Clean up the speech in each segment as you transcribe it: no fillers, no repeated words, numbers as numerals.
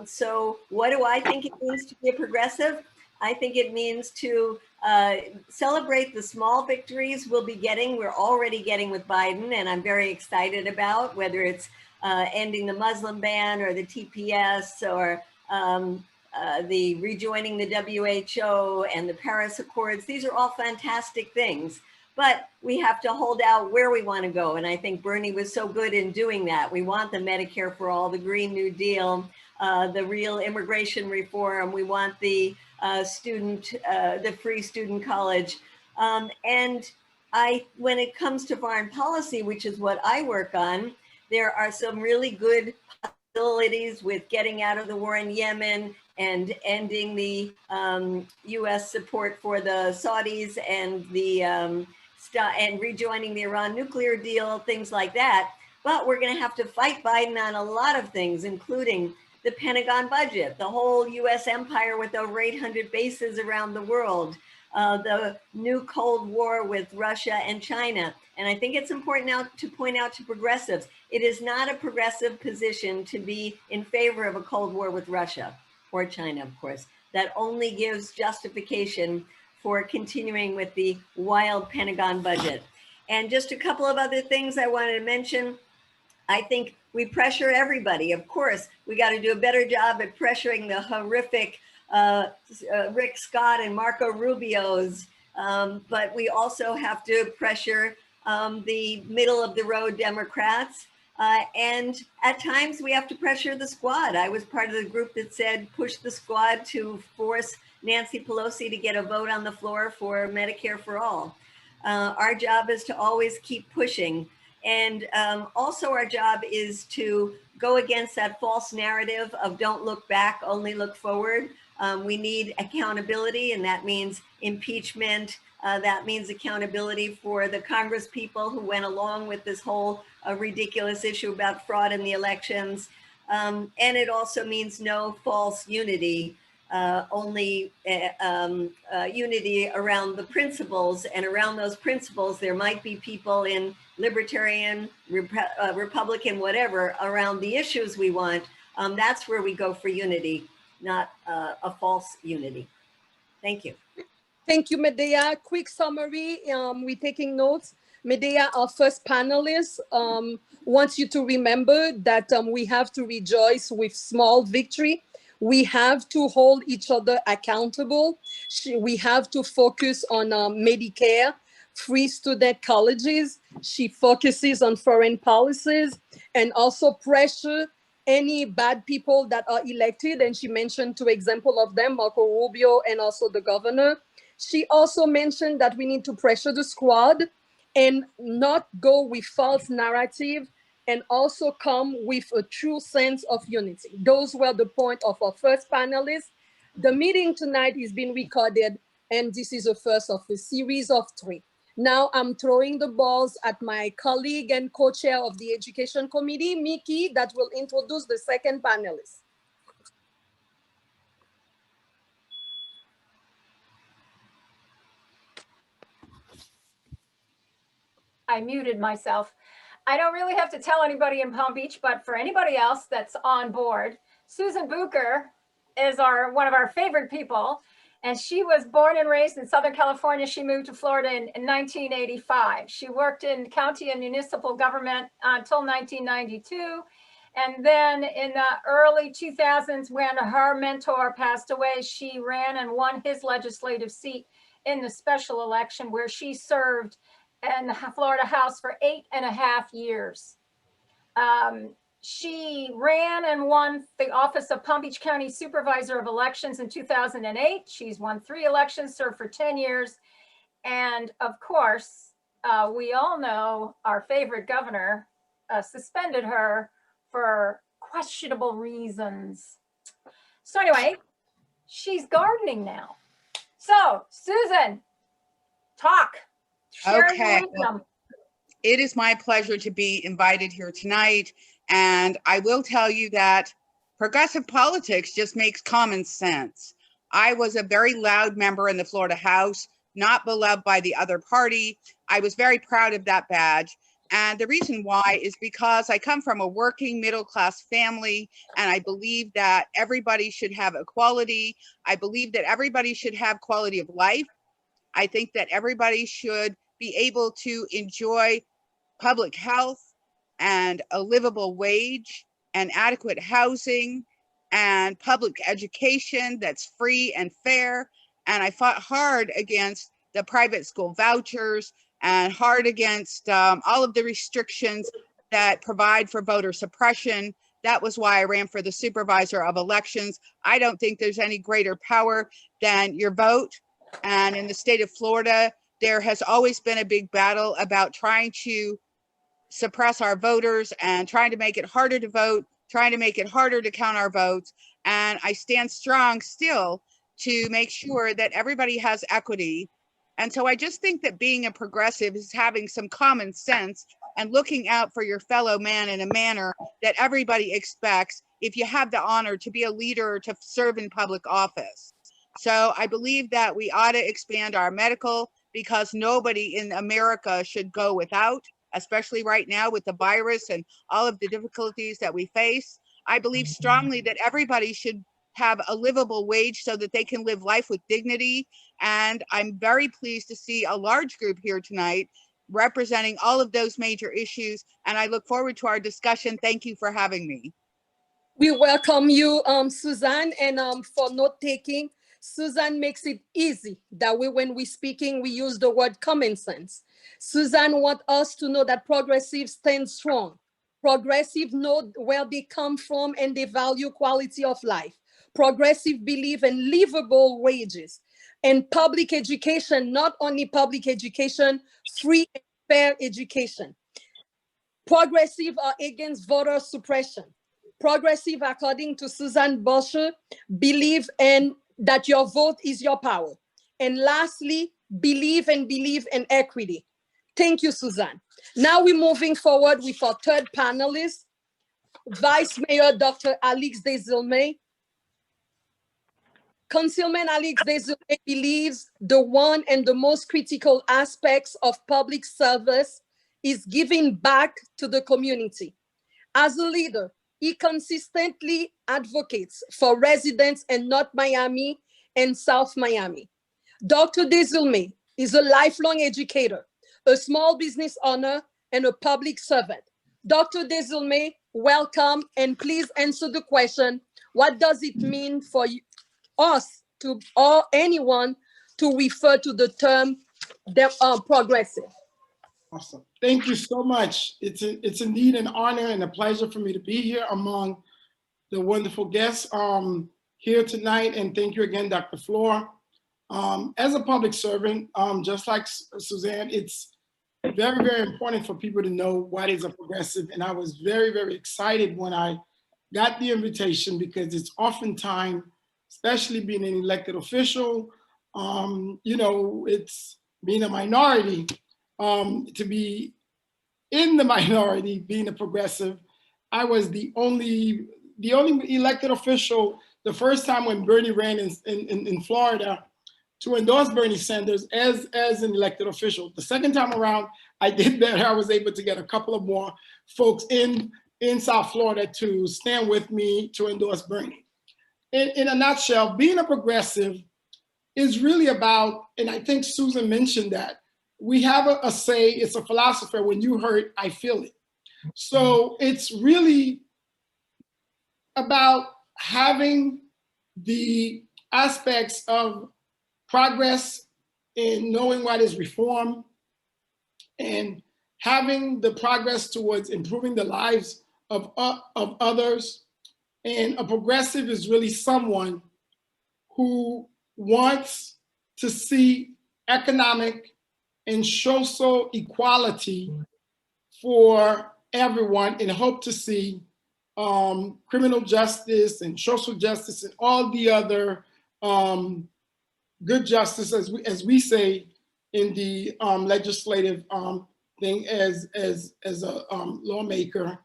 So what do I think it means to be a progressive? I think it means to celebrate the small victories we'll be getting. We're already getting with Biden, and I'm very excited about, whether it's ending the Muslim ban or the TPS or the rejoining the WHO and the Paris Accords. These are all fantastic things, but we have to hold out where we want to go. And I think Bernie was so good in doing that. We want the Medicare for all, the Green New Deal, the real immigration reform. We want the the free student college. And when it comes to foreign policy, which is what I work on, there are some really good possibilities with getting out of the war in Yemen and ending the U.S. support for the Saudis and and rejoining the Iran nuclear deal, things like that. But we're going to have to fight Biden on a lot of things, including the Pentagon budget, the whole U.S. empire with over 800 bases around the world, the new Cold War with Russia and China. And I think it's important now to point out to progressives, it is not a progressive position to be in favor of a Cold War with Russia or China, of course. That only gives justification for continuing with the wild Pentagon budget. And just a couple of other things I wanted to mention. I think we pressure everybody. Of course, we got to do a better job at pressuring the horrific Rick Scott and Marco Rubio's, but we also have to pressure the middle of the road Democrats. And at times we have to pressure the squad. I was part of the group that said push the squad to force Nancy Pelosi to get a vote on the floor for Medicare for all. Our job is to always keep pushing. And also our job is to go against that false narrative of don't look back, only look forward. We need accountability, and that means impeachment. That means accountability for the Congress people who went along with this whole ridiculous issue about fraud in the elections. And it also means no false unity, only unity around the principles. And around those principles, there might be people in libertarian, Republican, whatever, around the issues we want. That's where we go for unity, not a false unity. Thank you. Thank you, Medea. Quick summary, we're taking notes. Medea, our first panelist, wants you to remember that we have to rejoice with small victory. We have to hold each other accountable. We have to focus on Medicare, free student colleges. She focuses on foreign policies and also pressure any bad people that are elected. And she mentioned two examples of them, Marco Rubio and also the governor. She also mentioned that we need to pressure the squad and not go with false narrative, and also come with a true sense of unity. Those were the point of our first panelist. The meeting tonight is being recorded, and this is the first of a series of 3. Now I'm throwing the balls at my colleague and co-chair of the Education Committee, Miki, that will introduce the second panelist. I muted myself. I don't really have to tell anybody in Palm Beach, but for anybody else that's on board, Susan Bucher is one of our favorite people. And she was born and raised in Southern California. She moved to Florida in 1985. She worked in county and municipal government until 1992. And then in the early 2000s, when her mentor passed away, she ran and won his legislative seat in the special election, where she served in the Florida House for 8.5 years. She ran and won the office of Palm Beach County Supervisor of Elections in 2008. She's won 3 elections, served for 10 years. And of course, we all know our favorite governor suspended her for questionable reasons. So anyway, she's gardening now. So Susan, talk. Okay, well, it is my pleasure to be invited here tonight, and I will tell you that progressive politics just makes common sense. I was a very loud member in the Florida House, not beloved by the other party. I was very proud of that badge, And the reason why is because I come from a working middle class family, and I believe that everybody should have equality. I believe that everybody should have quality of life. I think that everybody should be able to enjoy public health and a livable wage and adequate housing and public education that's free and fair. And I fought hard against the private school vouchers and hard against all of the restrictions that provide for voter suppression. That was why I ran for the supervisor of elections. I don't think there's any greater power than your vote. And in the state of Florida, there has always been a big battle about trying to suppress our voters and trying to make it harder to vote, trying to make it harder to count our votes. And I stand strong still to make sure that everybody has equity. And so I just think that being a progressive is having some common sense and looking out for your fellow man in a manner that everybody expects if you have the honor to be a leader or to serve in public office. So I believe that we ought to expand our medical, because nobody in America should go without, especially right now with the virus and all of the difficulties that we face. I believe strongly that everybody should have a livable wage so that they can live life with dignity. And I'm very pleased to see a large group here tonight representing all of those major issues. And I look forward to our discussion. Thank you for having me. We welcome you, Suzanne, and for note taking. Suzanne makes it easy. That way, when we're speaking, we use the word common sense. Suzanne wants us to know that progressives stand strong. Progressive know where they come from and they value quality of life. Progressive believe in livable wages and public education, not only public education, free and fair education. Progressive are against voter suppression. Progressive, according to Suzanne Boscher, believe in that your vote is your power. And lastly, believe in equity. Thank you, Suzanne. Now we're moving forward with our third panelist, Vice Mayor Dr. Alix Desilmé. Councilman Alix Desilmé believes the one and the most critical aspects of public service is giving back to the community. As a leader, he consistently advocates for residents in North Miami and South Miami. Dr. Desilmé is a lifelong educator, a small business owner, and a public servant. Dr. Desilmé, welcome, and please answer the question, what does it mean for us to, or anyone, to refer to the term progressive? Awesome. Thank you so much. It's indeed an honor and a pleasure for me to be here among the wonderful guests here tonight. And thank you again, Dr. Flor. As a public servant, just like Suzanne, it's very, very important for people to know what is a progressive. And I was very, very excited when I got the invitation, because it's oftentimes, especially being an elected official, you know, it's being a minority. To be in the minority, being a progressive, I was the only elected official the first time when Bernie ran in Florida to endorse Bernie Sanders as an elected official. The second time around, I did that. I was able to get a couple of more folks in South Florida to stand with me to endorse Bernie. In a nutshell, being a progressive is really about, and I think Susan mentioned that, we have a say, it's a philosopher, when you hurt, I feel it. So it's really about having the aspects of progress in knowing what is reform and having the progress towards improving the lives of others. And a progressive is really someone who wants to see economic and social equality for everyone, and hope to see criminal justice and social justice and all the other good justice, as we say in the legislative thing as a lawmaker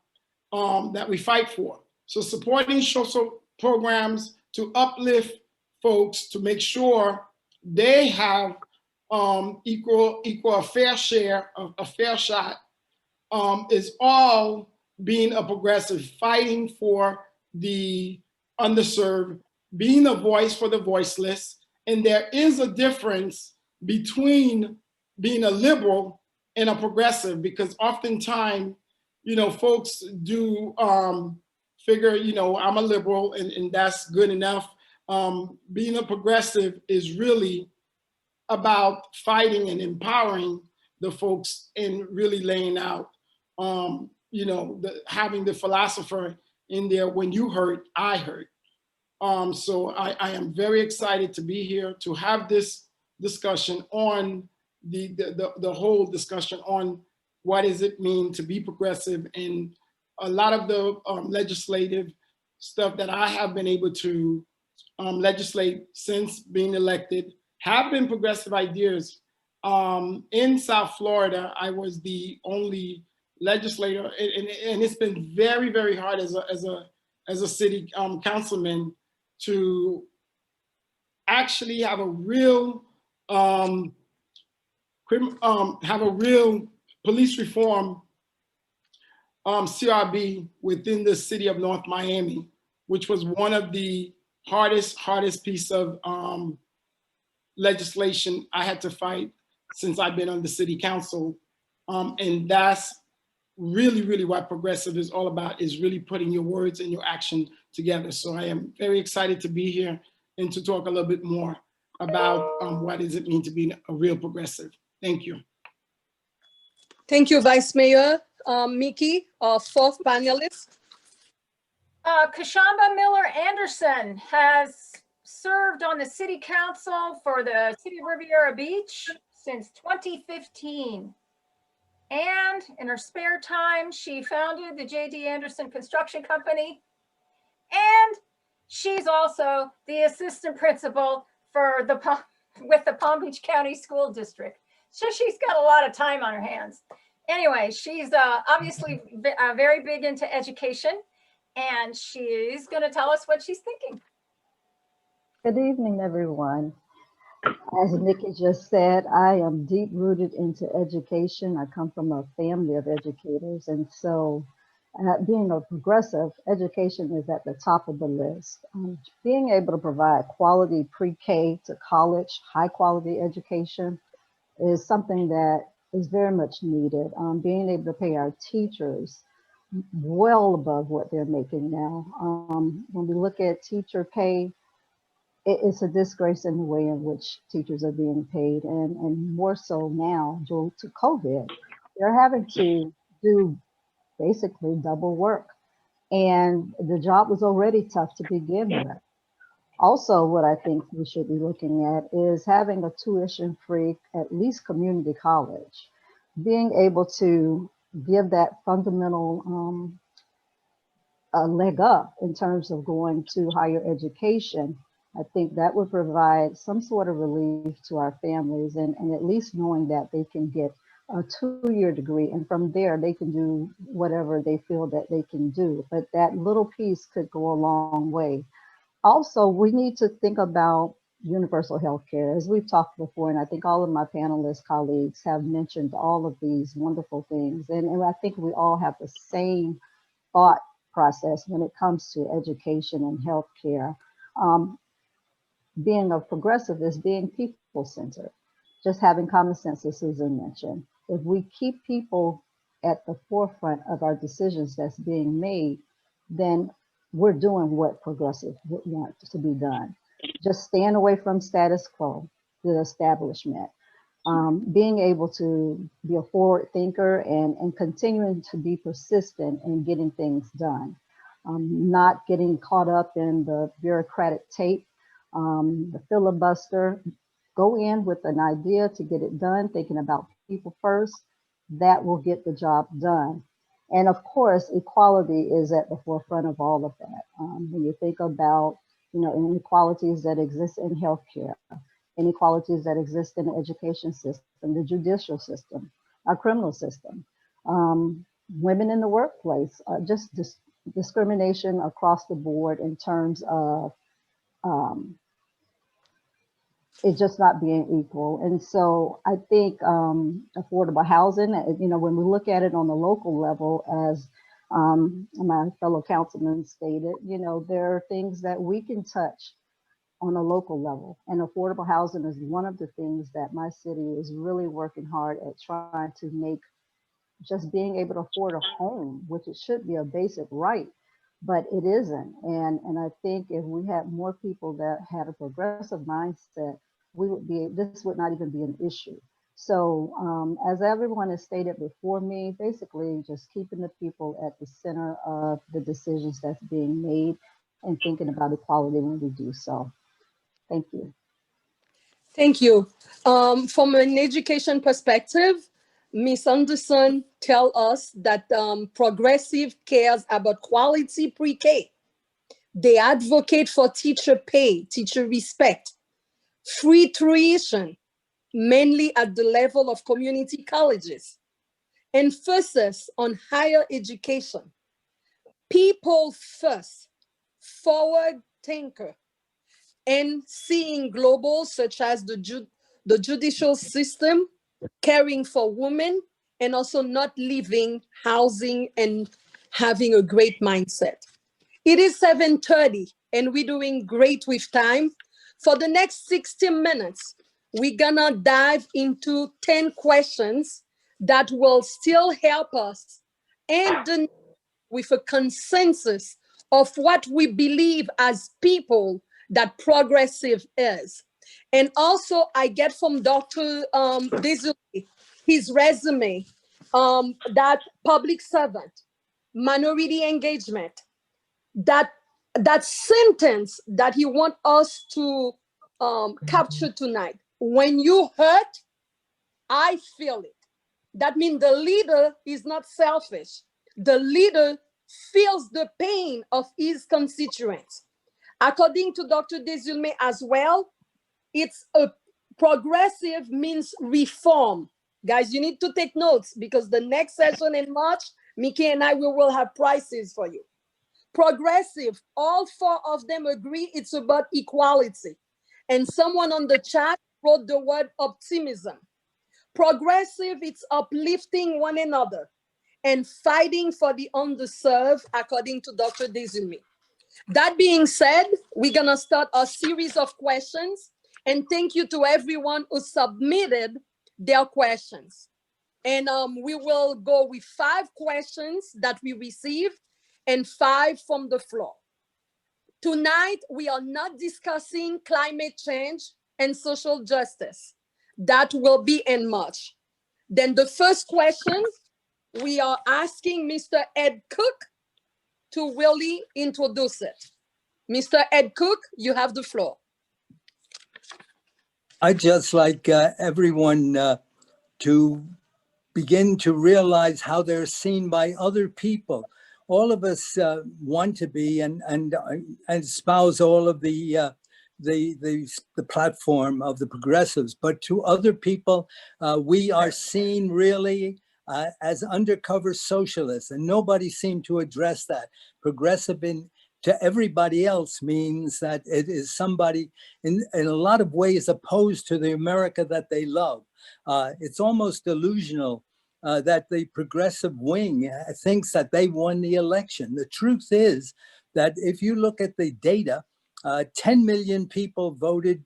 that we fight for. So supporting social programs to uplift folks, to make sure they have equal a fair share, a fair shot is all being a progressive, fighting for the underserved, being a voice for the voiceless. And there is a difference between being a liberal and a progressive, because oftentimes, folks do figure, I'm a liberal and that's good enough. Being a progressive is really about fighting and empowering the folks and really laying out, having the philosopher in there, when you hurt, I hurt. So I am very excited to be here to have this discussion on the whole discussion on what does it mean to be progressive, and a lot of the legislative stuff that I have been able to legislate since being elected have been progressive ideas. In South Florida, I was the only legislator, and it's been very, very hard as a city councilman to actually have a real police reform CRB within the city of North Miami, which was one of the hardest piece of legislation I had to fight since I've been on the city council. And that's really what progressive is all about, is really putting your words and your action together. So I am very excited to be here and to talk a little bit more about what does it mean to be a real progressive. Thank you. Thank you, Vice Mayor. Mickey, our fourth panelist. Kashamba Miller Anderson has served on the city council for the city of Riviera Beach since 2015. And in her spare time, she founded the J.D. Anderson Construction Company. And she's also the assistant principal for with the Palm Beach County School District. So she's got a lot of time on her hands. Anyway, she's obviously very big into education, and she's going to tell us what she's thinking. Good evening, everyone. As Nikki just said, I am deep rooted into education. I come from a family of educators, and so being a progressive, education is at the top of the list. Being able to provide quality pre-K to college, high quality education is something that is very much needed. Being able to pay our teachers well above what they're making now. When we look at teacher pay, it's a disgrace in the way in which teachers are being paid, and more so now due to COVID. They're having to do basically double work, and the job was already tough to begin with. Also, what I think we should be looking at is having a tuition-free, at least community college, being able to give that fundamental leg up in terms of going to higher education. I think that would provide some sort of relief to our families, and at least knowing that they can get a 2-year degree, and from there they can do whatever they feel that they can do. But that little piece could go a long way. Also, we need to think about universal health care, as we've talked before, and I think all of my panelist colleagues have mentioned all of these wonderful things. And I think we all have the same thought process when it comes to education and health care. Being a progressive is being people-centered, just having common sense, as Susan mentioned. If we keep people at the forefront of our decisions that's being made, then we're doing what progressive would want to be done. Just staying away from status quo, the establishment, being able to be a forward thinker and continuing to be persistent in getting things done, not getting caught up in the bureaucratic tape, the filibuster. Go in with an idea to get it done, thinking about people first. That will get the job done. And of course, equality is at the forefront of all of that. When you think about, inequalities that exist in healthcare, inequalities that exist in the education system, the judicial system, our criminal system, women in the workplace, just discrimination across the board in terms of it's just not being equal. And so I think affordable housing, when we look at it on the local level, as my fellow councilman stated, there are things that we can touch on a local level. And affordable housing is one of the things that my city is really working hard at trying to make. Just being able to afford a home, which it should be a basic right, but it isn't. And I think if we had more people that had a progressive mindset, this would not even be an issue. So as everyone has stated before me, basically just keeping the people at the center of the decisions that's being made and thinking about equality when we do so. Thank you. Thank you. From an education perspective, Ms. Anderson tell us that Progressive cares about quality pre-K. They advocate for teacher pay, teacher respect, free tuition, mainly at the level of community colleges, emphasis on higher education, people first, forward thinker, and seeing global, such as the judicial system, caring for women, and also not leaving housing and having a great mindset. It is 7:30 and we're doing great with time. For the next 60 minutes, we're gonna dive into 10 questions that will still help us and with a consensus of what we believe as people that progressive is. And also I get from Dr. Desulme, his resume, that public servant, minority engagement, that sentence that he want us to capture tonight. When you hurt, I feel it. That means the leader is not selfish. The leader feels the pain of his constituents. According to Dr. Desulme as well, it's a progressive means reform. Guys, you need to take notes because the next session in March, Mickey and I, we will have prizes for you. Progressive, all four of them agree it's about equality. And someone on the chat wrote the word optimism. Progressive, it's uplifting one another and fighting for the underserved, according to Dr. Desulme. That being said, we're gonna start a series of questions, and thank you to everyone who submitted their questions. And we will go with 5 questions that we received and 5 from the floor. Tonight, we are not discussing climate change and social justice. That will be in March. Then the first question, we are asking Mr. Ed Cook to really introduce it. Mr. Ed Cook, you have the floor. I'd just like everyone to begin to realize how they're seen by other people. All of us want to be and espouse all of the platform of the progressives, but to other people, we are seen really as undercover socialists, and nobody seemed to address that. Progressive to everybody else means that it is somebody in a lot of ways opposed to the America that they love. It's almost delusional that the progressive wing thinks that they won the election. The truth is that if you look at the data, 10 million people voted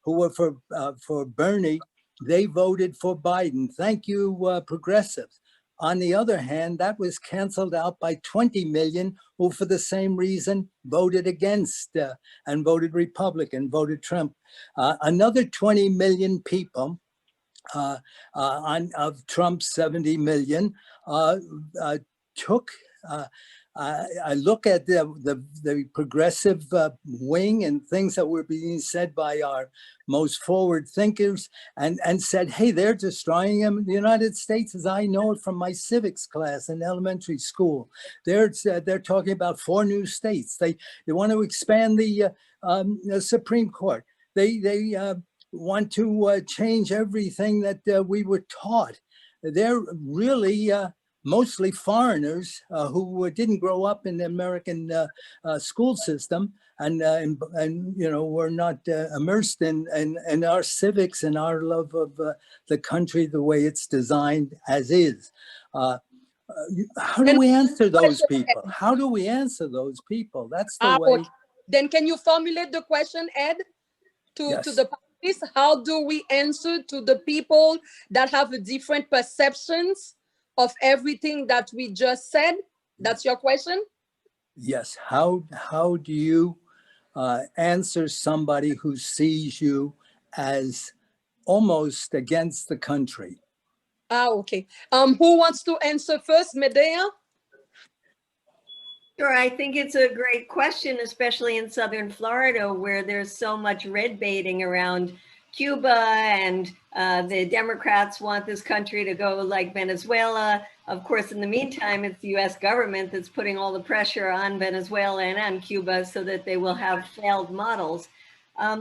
who were for Bernie. They voted for Biden. Thank you, progressives. On the other hand, that was canceled out by 20 million who, for the same reason, voted against and voted Republican, voted Trump. Another 20 million people of Trump's 70 million took. I look at the progressive wing and things that were being said by our most forward thinkers and said, hey, they're destroying the United States as I know it from my civics class in elementary school. They're talking about 4 new states. They want to expand the Supreme Court. They want to change everything that we were taught. They're really mostly foreigners who didn't grow up in the American school system and you know, were not immersed in our civics and our love of the country the way it's designed as is. How do we answer those people? How do we answer those people? That's the way. Okay. Then can you formulate the question, Ed, to Yes. the panelists? How do we answer to the people that have a different perceptions of everything that we just said? That's your question? Yes. How do you answer somebody who sees you as almost against the country? Okay. Who wants to answer first? Medea? Sure, I think it's a great question, especially in Southern Florida, where there's so much red baiting around Cuba, and the Democrats want this country to go like Venezuela. Of course, in the meantime, it's the US government that's putting all the pressure on Venezuela and on Cuba so that they will have failed models.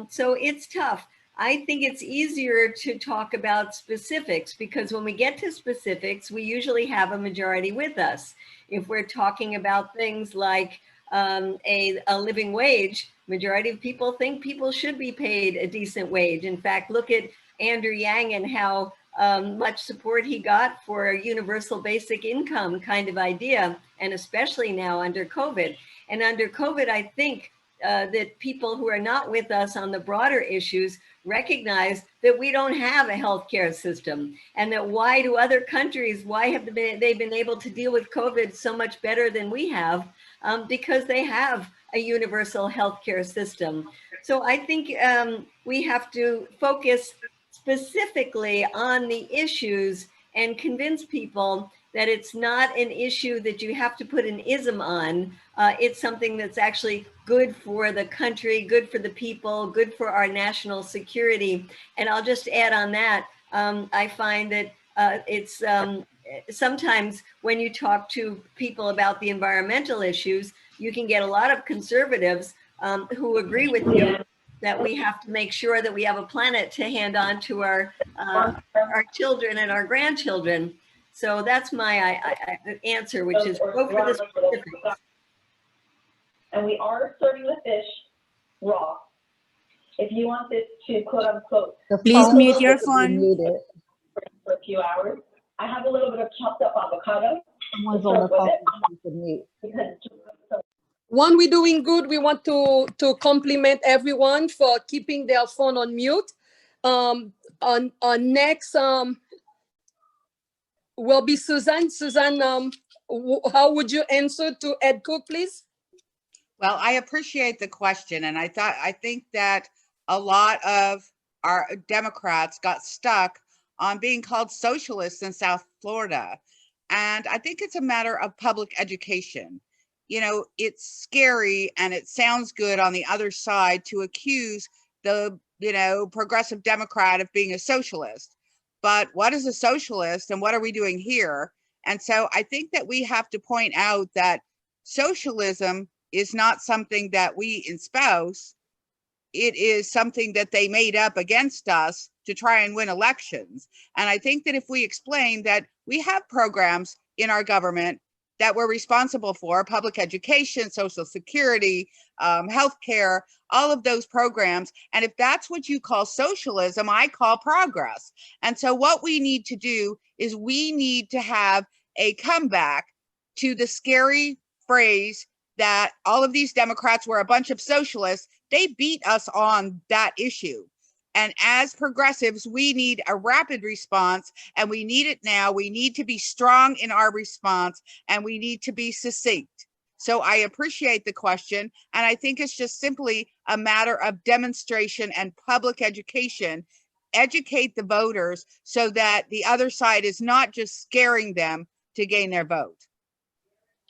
So it's tough. I think it's easier to talk about specifics, because when we get to specifics, we usually have a majority with us. If we're talking about things like a living wage, majority of people think people should be paid a decent wage. In fact, look at Andrew Yang and how much support he got for a universal basic income kind of idea, and especially now under COVID. And under COVID, I think that people who are not with us on the broader issues recognize that we don't have a healthcare system, and that why do other countries, why have they been able to deal with COVID so much better than we have? Because they have a universal healthcare system. So I think we have to focus specifically on the issues and convince people that it's not an issue that you have to put an ism on. It's something that's actually good for the country, good for the people, good for our national security. And I'll just add on that, I find that it's sometimes when you talk to people about the environmental issues, you can get a lot of conservatives who agree with you that we have to make sure that we have a planet to hand on to our children and our grandchildren. So that's my answer, which is go for the specifics. And we are serving the fish raw. If you want this to quote unquote, Please mute your phone. for a few hours, I have a little bit of chopped up avocado. Someone's on the phone. You can mute. Because One, we're doing good. We want to compliment everyone for keeping their phone on mute. On next will be Suzanne. Suzanne, how would you answer to Ed Cook, please? Well, I appreciate the question. And I think that a lot of our Democrats got stuck on being called socialists in South Florida. And I think it's a matter of public education. You know, it's scary and it sounds good on the other side to accuse the, you know, progressive Democrat of being a socialist. But what is a socialist and what are we doing here? And so I think that we have to point out that socialism is not something that we espouse. It is something that they made up against us to try and win elections. And I think that if we explain that we have programs in our government that we're responsible for, public education, social security, healthcare, all of those programs. And if that's what you call socialism, I call progress. And so what we need to do is we need to have a comeback to the scary phrase that all of these Democrats were a bunch of socialists. They beat us on that issue. And as progressives, we need a rapid response, and we need it now. We need to be strong in our response, and we need to be succinct. So I appreciate the question. And I think it's just simply a matter of demonstration and public education. Educate the voters so that the other side is not just scaring them to gain their vote.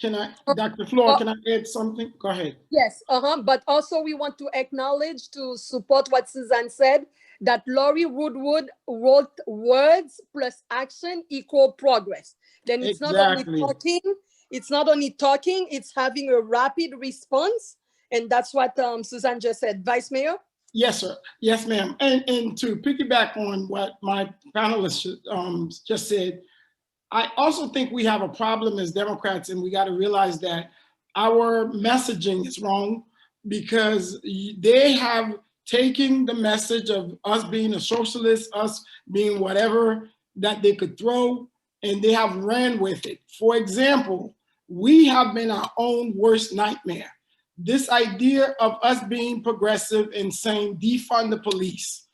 Can I, Dr. Flor, can I add something? Go ahead. Yes, but also we want to acknowledge, to support what Suzanne said, that Laurie Woodward wrote words plus action equal progress. Then it's not only talking, it's having a rapid response. And that's what Suzanne just said. Vice Mayor? Yes, sir. Yes, ma'am. And to piggyback on what my panelists just said, I also think we have a problem as Democrats, and we got to realize that our messaging is wrong, because they have taken the message of us being a socialist, us being whatever that they could throw, and they have ran with it. For example, we have been our own worst nightmare. This idea of us being progressive and saying defund the police.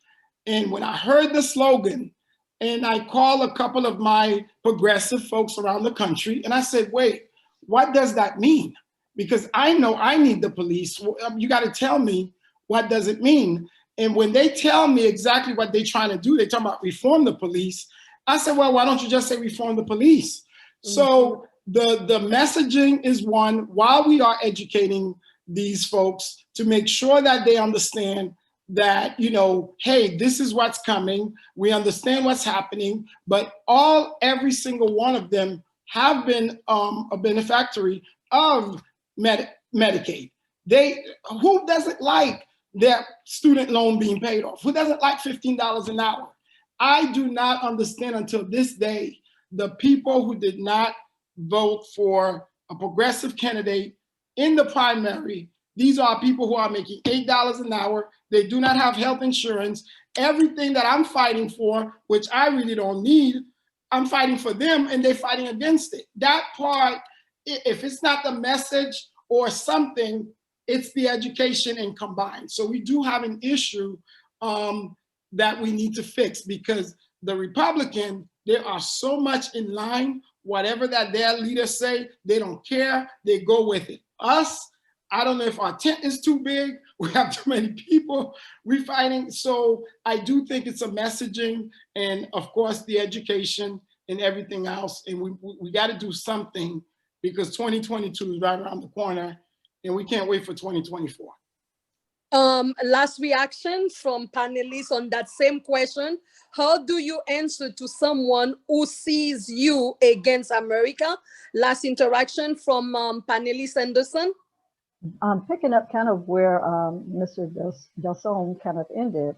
And when I heard the slogan, and I called a couple of my progressive folks around the country, and I said, wait, what does that mean? Because I know I need the police. You got to tell me, what does it mean? And when they tell me exactly what they're trying to do, they talk about reform the police. I said, well, why don't you just say reform the police? So the messaging is one, while we are educating these folks to make sure that they understand that, you know, hey, this is what's coming. We understand what's happening, but every single one of them have been a beneficiary of Medicaid. Who doesn't like their student loan being paid off? Who doesn't like $15 an hour? I do not understand until this day the people who did not vote for a progressive candidate in the primary. These are people who are making $8 an hour. They do not have health insurance. Everything that I'm fighting for, which I really don't need, I'm fighting for them, and they're fighting against it. That part, if it's not the message or something, it's the education and combined. So we do have an issue that we need to fix, because the Republican, they are so much in line. Whatever that their leaders say, they don't care. They go with it. Us, I don't know if our tent is too big. We have too many people. We're fighting. So I do think it's a messaging, and of course the education and everything else. And we got to do something, because 2022 is right around the corner, and we can't wait for 2024. Last reaction from panelists on that same question. How do you answer to someone who sees you against America? Last interaction from panelist Anderson. Picking up kind of where Mr. Delson kind of ended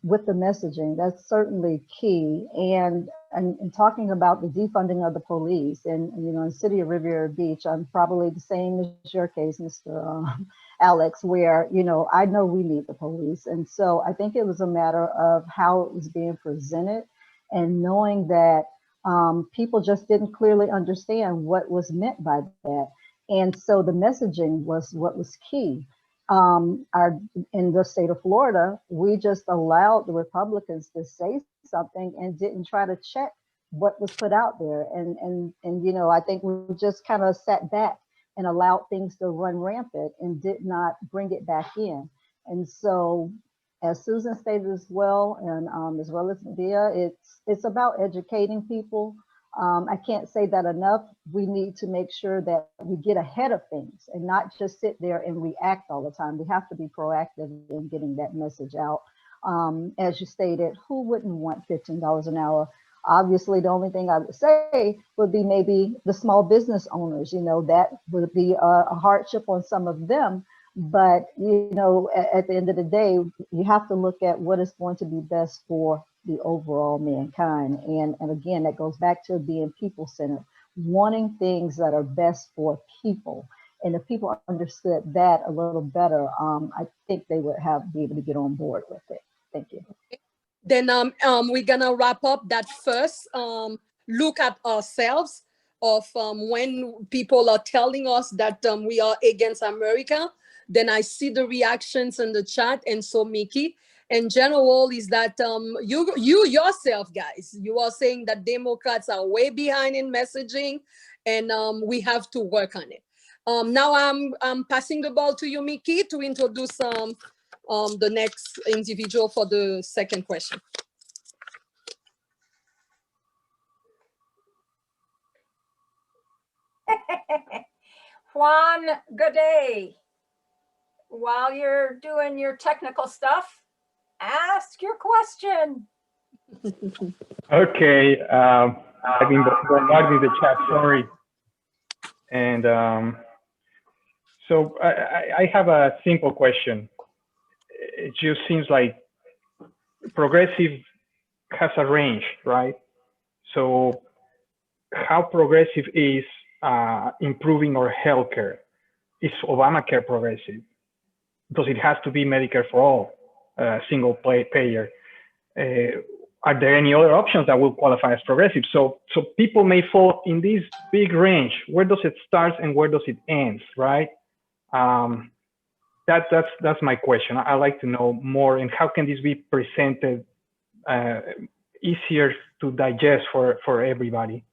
with the messaging, that's certainly key. And talking about the defunding of the police, and you know, in the city of Riviera Beach, I'm probably the same as your case, Mr. Alex, where, you know, I know we need the police. And so I think it was a matter of how it was being presented, and knowing that people just didn't clearly understand what was meant by that. And so the messaging was what was key. In the state of Florida, we just allowed the Republicans to say something and didn't try to check what was put out there. And you know, I think we just kind of sat back and allowed things to run rampant and did not bring it back in. And so, as Susan stated as well, and as well as Medea, it's about educating people. I can't say that enough. We need to make sure that we get ahead of things and not just sit there and react all the time. We have to be proactive in getting that message out. As you stated, who wouldn't want $15 an hour? Obviously, the only thing I would say would be maybe the small business owners. You know, that would be a hardship on some of them. But, you know, at the end of the day, you have to look at what is going to be best for the overall mankind. And again, that goes back to being people-centered, wanting things that are best for people. And if people understood that a little better, I think they would be able to get on board with it. Thank you. Then we're gonna wrap up that first look at ourselves of when people are telling us that we are against America. Then I see the reactions in the chat, and so Mickey, in general, is that you yourself, guys, you are saying that Democrats are way behind in messaging, and we have to work on it. Now I'm passing the ball to you, Mickey, to introduce the next individual for the second question. Juan, good day. While you're doing your technical stuff, ask your question. Okay, I've been bombarding the chat, sorry. And so I have a simple question. It just seems like progressive has a range, right? So how progressive is improving our healthcare? Is Obamacare progressive? Does it have to be Medicare for all, single payer? Are there any other options that will qualify as progressive? So people may fall in this big range. Where does it start and where does it end, right? That's my question. I'd like to know more, and how can this be presented easier to digest for everybody?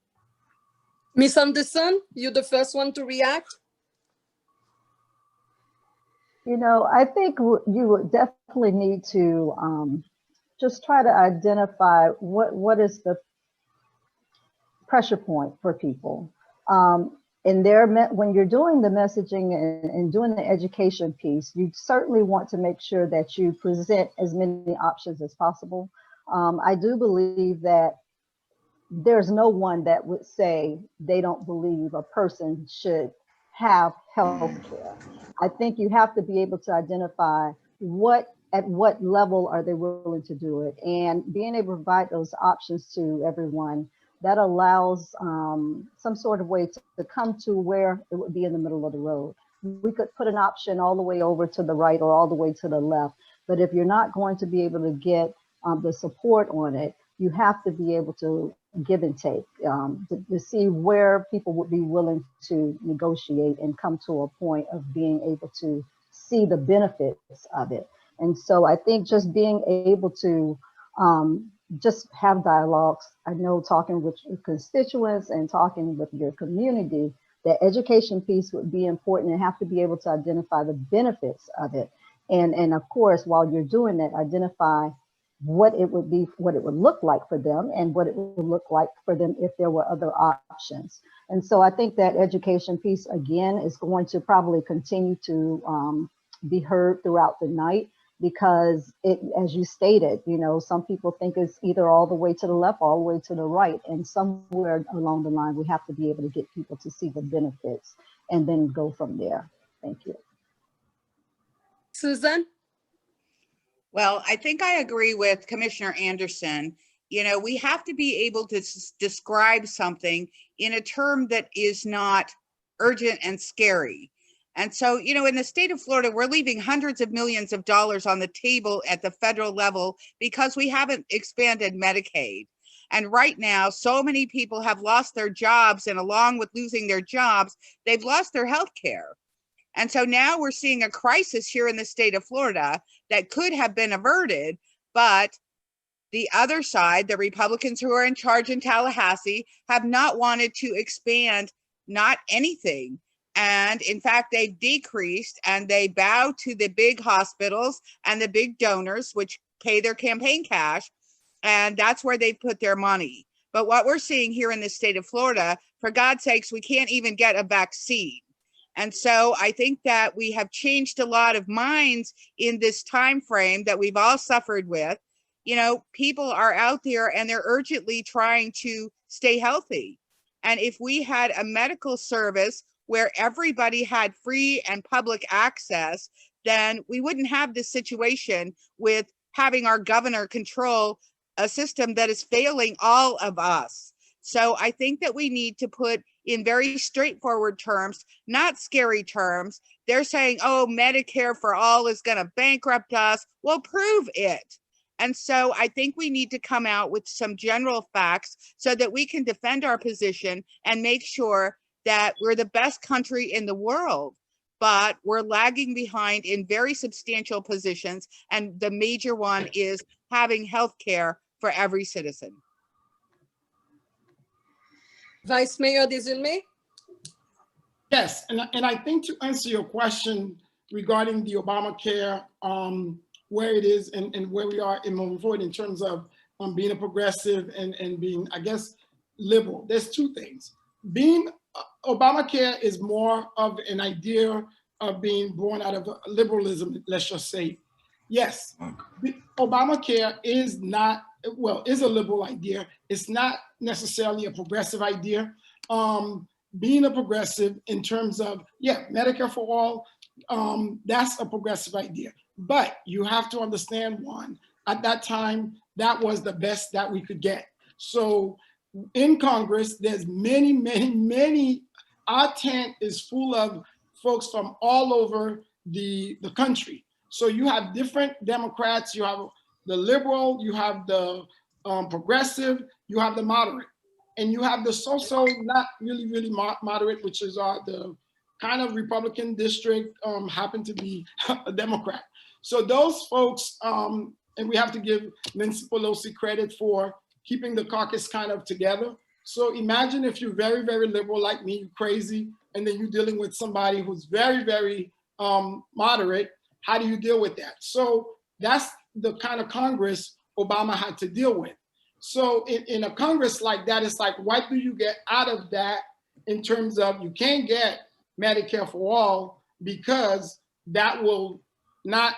Ms. Anderson, you're the first one to react. You know, I think you would definitely need to just try to identify what is the pressure point for people. And when you're doing the messaging and doing the education piece, you certainly want to make sure that you present as many options as possible. I do believe that there's no one that would say they don't believe a person should have health care. I think you have to be able to identify at what level are they willing to do it, and being able to provide those options to everyone that allows some sort of way to come to where it would be in the middle of the road. We could put an option all the way over to the right or all the way to the left, but if you're not going to be able to get the support on it, you have to be able to give and take to see where people would be willing to negotiate and come to a point of being able to see the benefits of it. And so I think just being able to just have dialogues. I know talking with your constituents and talking with your community, the education piece would be important and have to be able to identify the benefits of it. And of course, while you're doing that, identify what it would be, what it would look like for them and what it would look like for them if there were other options. And so I think that education piece, again, is going to probably continue to be heard throughout the night, because it, as you stated, you know, some people think it's either all the way to the left, all the way to the right, and somewhere along the line, we have to be able to get people to see the benefits and then go from there. Thank you. Susan? Well, I think I agree with Commissioner Anderson. You know, we have to be able to describe something in a term that is not urgent and scary. And so, you know, in the state of Florida, we're leaving hundreds of millions of dollars on the table at the federal level because we haven't expanded Medicaid. And right now, so many people have lost their jobs, and along with losing their jobs, they've lost their health care. And so now we're seeing a crisis here in the state of Florida that could have been averted, but the other side, the Republicans who are in charge in Tallahassee, have not wanted to expand not anything. And in fact, they've decreased, and they bow to the big hospitals and the big donors, which pay their campaign cash. And that's where they put their money. But what we're seeing here in the state of Florida, for God's sakes, we can't even get a vaccine. And so I think that we have changed a lot of minds in this time frame that we've all suffered with. You know, people are out there and they're urgently trying to stay healthy. And if we had a medical service where everybody had free and public access, then we wouldn't have this situation with having our governor control a system that is failing all of us. So I think that we need to put in very straightforward terms, not scary terms. They're saying, oh, Medicare for all is going to bankrupt us. Well, prove it. And so I think we need to come out with some general facts so that we can defend our position and make sure that we're the best country in the world, but we're lagging behind in very substantial positions. And the major one is having health care for every citizen. Vice Mayor Desulme? Yes, and I think to answer your question regarding the Obamacare, where it is and where we are in moving forward in terms of being a progressive and being, I guess, liberal, there's two things. Being Obamacare is more of an idea of being born out of liberalism, let's just say. Yes, Obamacare is not, well, is a liberal idea. It's not necessarily a progressive idea. Being a progressive in terms of, yeah, Medicare for all, that's a progressive idea. But you have to understand, one, at that time, that was the best that we could get. So in Congress, there's many, our tent is full of folks from all over the country. So you have different Democrats, you have the liberal, you have the progressive, you have the moderate, and you have the so-so, not really moderate, which is the kind of Republican district, happen to be a Democrat. So those folks, and we have to give Nancy Pelosi credit for keeping the caucus kind of together. So imagine if you're very liberal like me, you're crazy, and then you're dealing with somebody who's very moderate. How do you deal with that? So that's the kind of Congress Obama had to deal with. So in a Congress like that, it's like, what do you get out of that in terms of you can't get Medicare for all because that will not,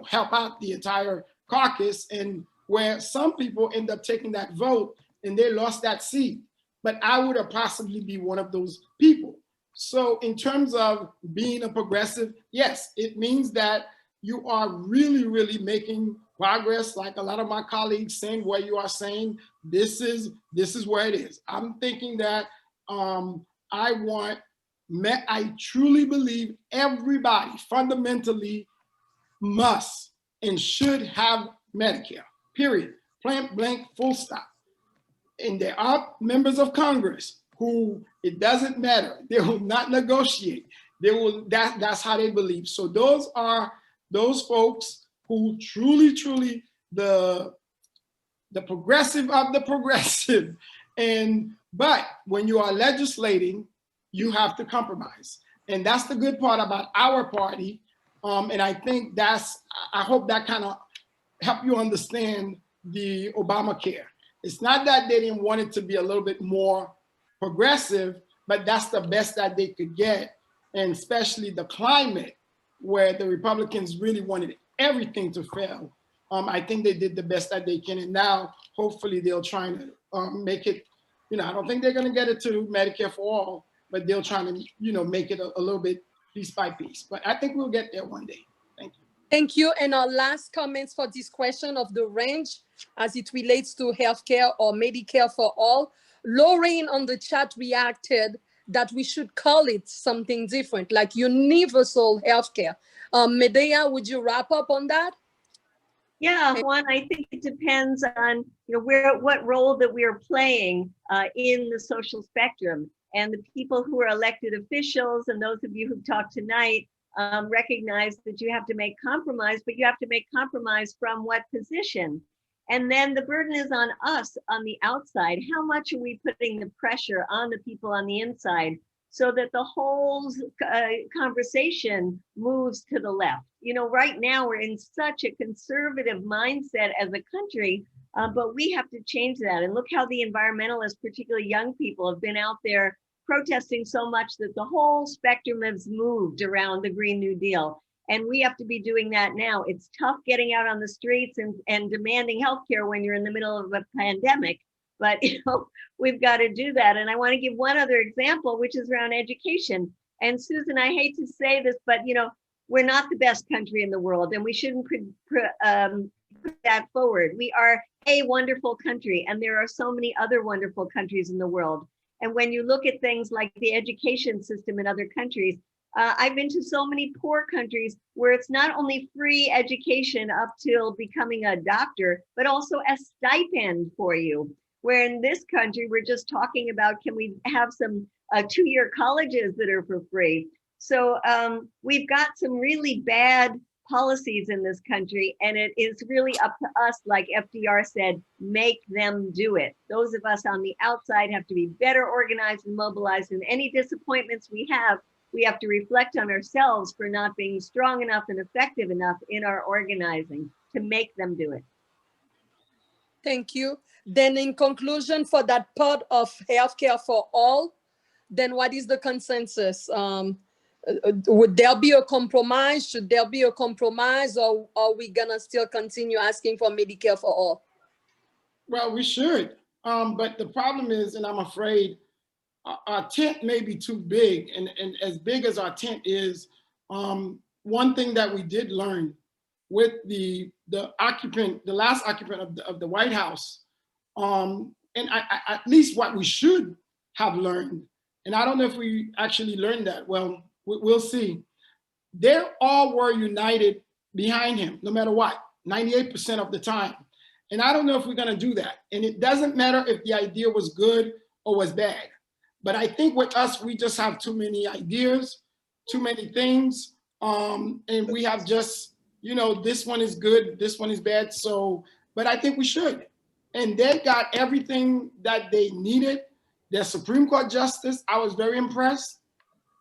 help out the entire caucus, and where some people end up taking that vote and they lost that seat. But I would have possibly be one of those people. So in terms of being a progressive, yes, it means that you are really making progress. Like a lot of my colleagues saying what you are saying, this is where it is. I'm thinking that I truly believe everybody fundamentally must and should have Medicare, period, point blank, full stop. And there are members of Congress who it doesn't matter. They will not negotiate. They will, that's how they believe. So those are those folks who truly the progressive of the progressive. But when you are legislating, you have to compromise. And that's the good part about our party. And I think I hope that kind of help you understand the Obamacare. It's not that they didn't want it to be a little bit more progressive, but that's the best that they could get. And especially the climate where the Republicans really wanted everything to fail. I think they did the best that they can. And now hopefully they'll try to make it, I don't think they're gonna get it to Medicare for all, but they'll try to, make it a little bit piece by piece. But I think we'll get there one day. Thank you. Thank you. And our last comments for this question of the range as it relates to healthcare or Medicare for all. Lorraine on the chat reacted that we should call it something different, like universal healthcare. Medea, would you wrap up on that? Yeah, Juan, I think it depends on what role that we are playing in the social spectrum. And the people who are elected officials and those of you who've talked tonight recognize that you have to make compromise, but you have to make compromise from what position? And then the burden is on us on the outside. How much are we putting the pressure on the people on the inside so that the whole conversation moves to the left? Right now we're in such a conservative mindset as a country, but we have to change that. And look how the environmentalists, particularly young people, have been out there protesting so much that the whole spectrum has moved around the Green New Deal. And we have to be doing that now. It's tough getting out on the streets and demanding healthcare when you're in the middle of a pandemic, but we've got to do that. And I want to give one other example, which is around education. And Susan, I hate to say this, but we're not the best country in the world, and we shouldn't put that forward. We are a wonderful country, and there are so many other wonderful countries in the world. And when you look at things like the education system in other countries, I've been to so many poor countries where it's not only free education up till becoming a doctor, but also a stipend for you. Where in this country, we're just talking about, can we have some 2-year colleges that are for free? So we've got some really bad policies in this country, and it is really up to us, like FDR said, make them do it. Those of us on the outside have to be better organized and mobilized, and any disappointments we have to reflect on ourselves for not being strong enough and effective enough in our organizing to make them do it. Thank you. Then in conclusion, for that part of healthcare for all, then what is the consensus? Would there be a compromise? Should there be a compromise, or are we gonna still continue asking for Medicare for all? Well, we should, but the problem is, and I'm afraid our tent may be too big, and as big as our tent is, one thing that we did learn with the last occupant of the White House, and and at least what we should have learned, and I don't know if we actually learned that. Well, we'll see. They all were united behind him, no matter what, 98% of the time. And I don't know if we're going to do that. And it doesn't matter if the idea was good or was bad. But I think with us, we just have too many ideas, too many things. And we have just, you know, this one is good, this one is bad. So, but I think we should. And they got everything that they needed. Their Supreme Court justice, I was very impressed.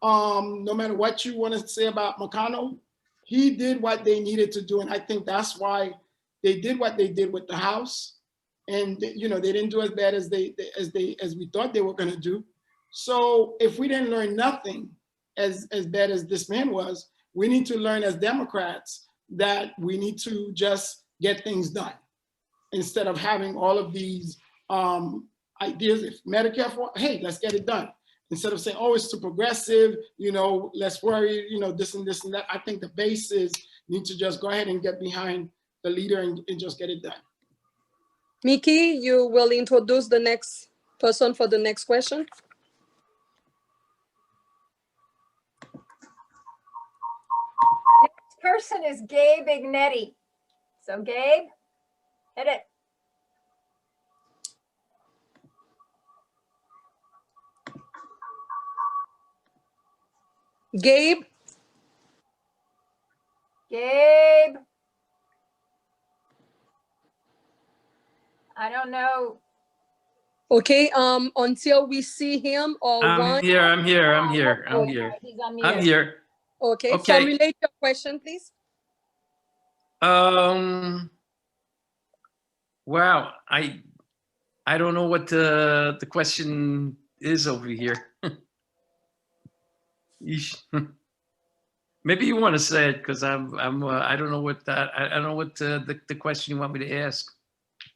No matter what you want to say about McConnell, he did what they needed to do. And I think that's why they did what they did with the House. And, you know, they didn't do as bad as we thought they were going to do. So if we didn't learn nothing as bad as this man was, we need to learn as Democrats that we need to just get things done instead of having all of these ideas. If Medicare for, hey, let's get it done. Instead of saying, oh, it's too progressive, you know, let's worry, you know, this and this and that. I think the base is need to just go ahead and get behind the leader and just get it done. Mickey, you will introduce the next person for the next question. Next person is Gabe Ignetti. So Gabe, hit it. Gabe. Gabe. I don't know. Okay, until we see him or I'm one. here. I'm here. I'm here. Oh, I'm here. he's on mute. I'm here. Okay, Okay. formulate your question, please. Wow. I don't know what the question is over here. Yeesh. Maybe you want to say it because I don't know what that I don't know what the question you want me to ask.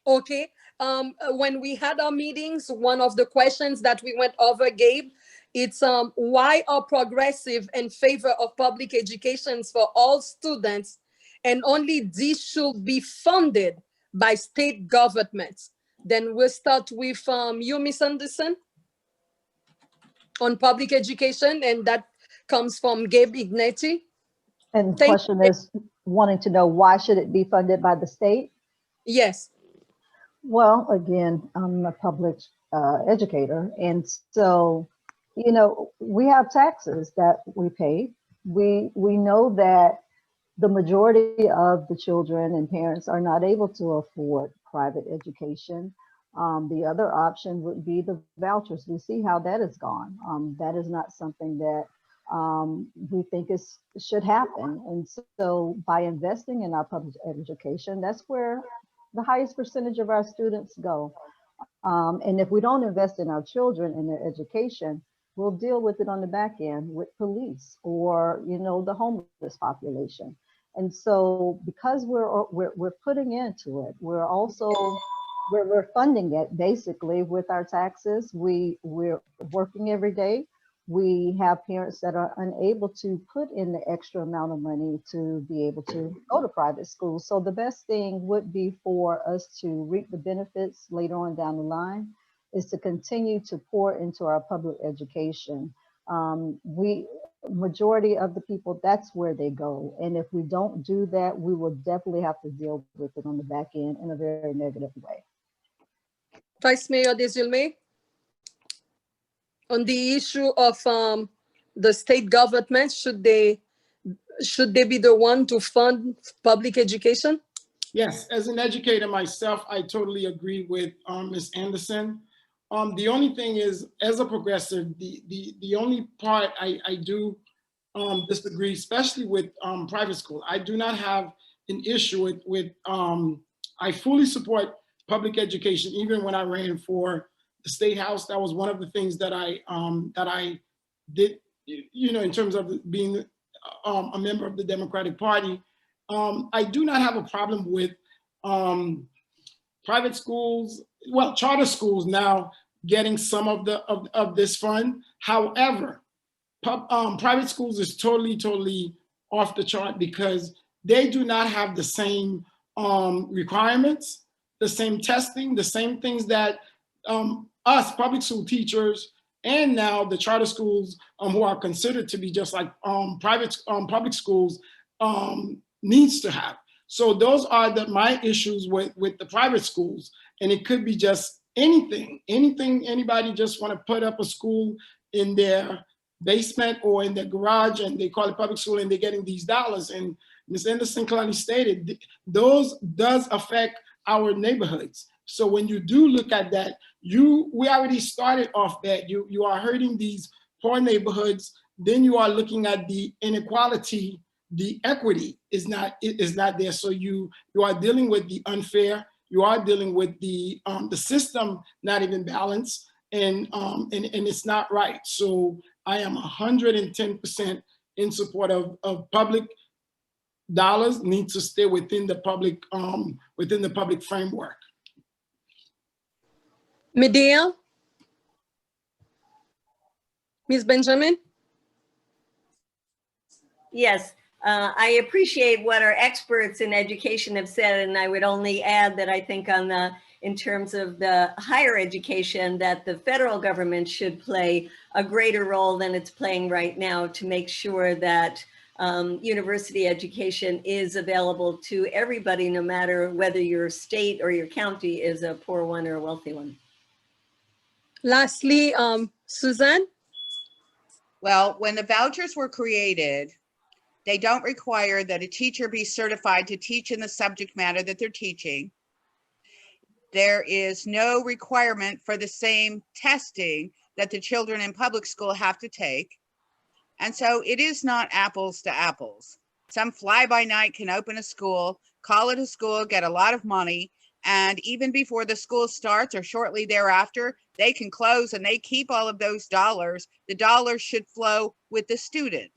Okay. When we had our meetings, one of the questions that we went over, Gabe, it's why are progressive in favor of public education for all students, and only these should be funded by state governments? Then we'll start with you, Ms. Anderson, on public education, and that comes from Gabe Ignetti. And the Thank question you. is wanting to know, why should it be funded by the state? Yes. Well, again, I'm a public educator. And so, you know, we have taxes that we pay. We know that the majority of the children and parents are not able to afford private education. The other option would be the vouchers. We see how that has gone. That is not something that we think should happen. And so by investing in our public education, that's where the highest percentage of our students go. And if we don't invest in our children and their education, we'll deal with it on the back end with police or, you know, the homeless population. And so because we're putting into it, we're also we're funding it basically with our taxes. We're working every day. We have parents that are unable to put in the extra amount of money to be able to go to private schools. So the best thing would be for us to reap the benefits later on down the line is to continue to pour into our public education. Majority of the people, that's where they go. And if we don't do that, we will definitely have to deal with it on the back end in a very negative way. Vice Mayor Desilmé, on the issue of the state government, should they be the one to fund public education? Yes, as an educator myself, I totally agree with Ms. Anderson. The only thing is, as a progressive, the only part I do disagree, especially with private school. I do not have an issue with I fully support public education. Even when I ran for the state house, that was one of the things that I did, you know, in terms of being a member of the Democratic Party. I do not have a problem with private schools, well, charter schools now getting some of this fund. However, private schools is totally off the chart because they do not have the same requirements, the same testing, the same things that us public school teachers and now the charter schools who are considered to be just like public schools needs to have. So those are my issues with the private schools. And it could be just anything, anybody just want to put up a school in their basement or in their garage and they call it public school and they're getting these dollars. And Ms. Anderson clearly stated, those does affect our neighborhoods. So when you do look at that, we already started off that you are hurting these poor neighborhoods. Then you are looking at the inequality, the equity is not there. So you are dealing with the unfair. You are dealing with the system not even balanced, and it's not right. So I am 110% in support of public dollars need to stay within the public framework. Medea? Ms. Benjamin? Yes, I appreciate what our experts in education have said, and I would only add that I think in terms of the higher education, that the federal government should play a greater role than it's playing right now to make sure that university education is available to everybody, no matter whether your state or your county is a poor one or a wealthy one. Lastly, Suzanne? Well, when the vouchers were created, they don't require that a teacher be certified to teach in the subject matter that they're teaching. There is no requirement for the same testing that the children in public school have to take. And so it is not apples to apples. Some fly-by-night can open a school, call it a school, get a lot of money, and even before the school starts or shortly thereafter, they can close and they keep all of those dollars. The dollars should flow with the student.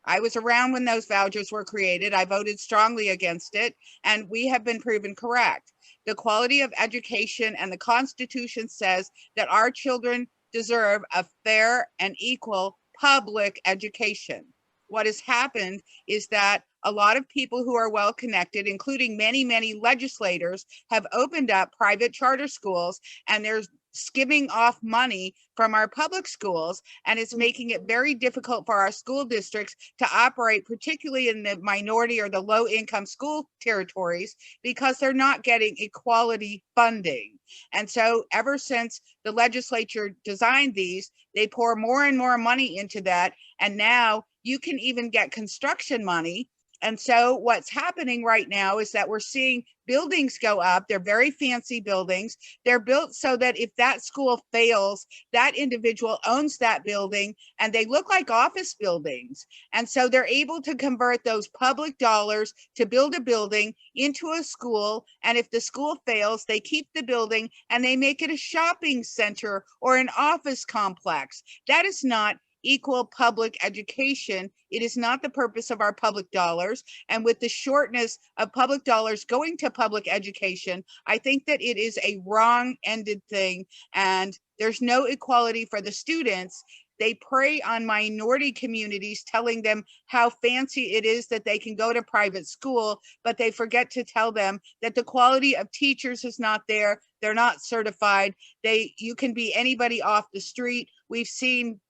I was around when those vouchers were created. I voted strongly against it, and we have been proven correct. The quality of education and the Constitution says that our children deserve a fair and equal public education. What has happened is that a lot of people who are well connected, including many legislators, have opened up private charter schools, and they're skimming off money from our public schools, and it's making it very difficult for our school districts to operate, particularly in the minority or the low income school territories, because they're not getting equality funding. And so ever since the legislature designed these, they pour more and more money into that, and now you can even get construction money. And so what's happening right now is that we're seeing buildings go up. They're very fancy buildings. They're built so that if that school fails, that individual owns that building, and they look like office buildings. And so they're able to convert those public dollars to build a building into a school. And if the school fails, they keep the building and they make it a shopping center or an office complex. That is not equal public education. It is not the purpose of our public dollars. And with the shortness of public dollars going to public education, I think that it is a wrong-ended thing, and there's no equality for the students. They prey on minority communities, telling them how fancy it is that they can go to private school, but they forget to tell them that the quality of teachers is not there. They're not certified. You can be anybody off the street. We've seen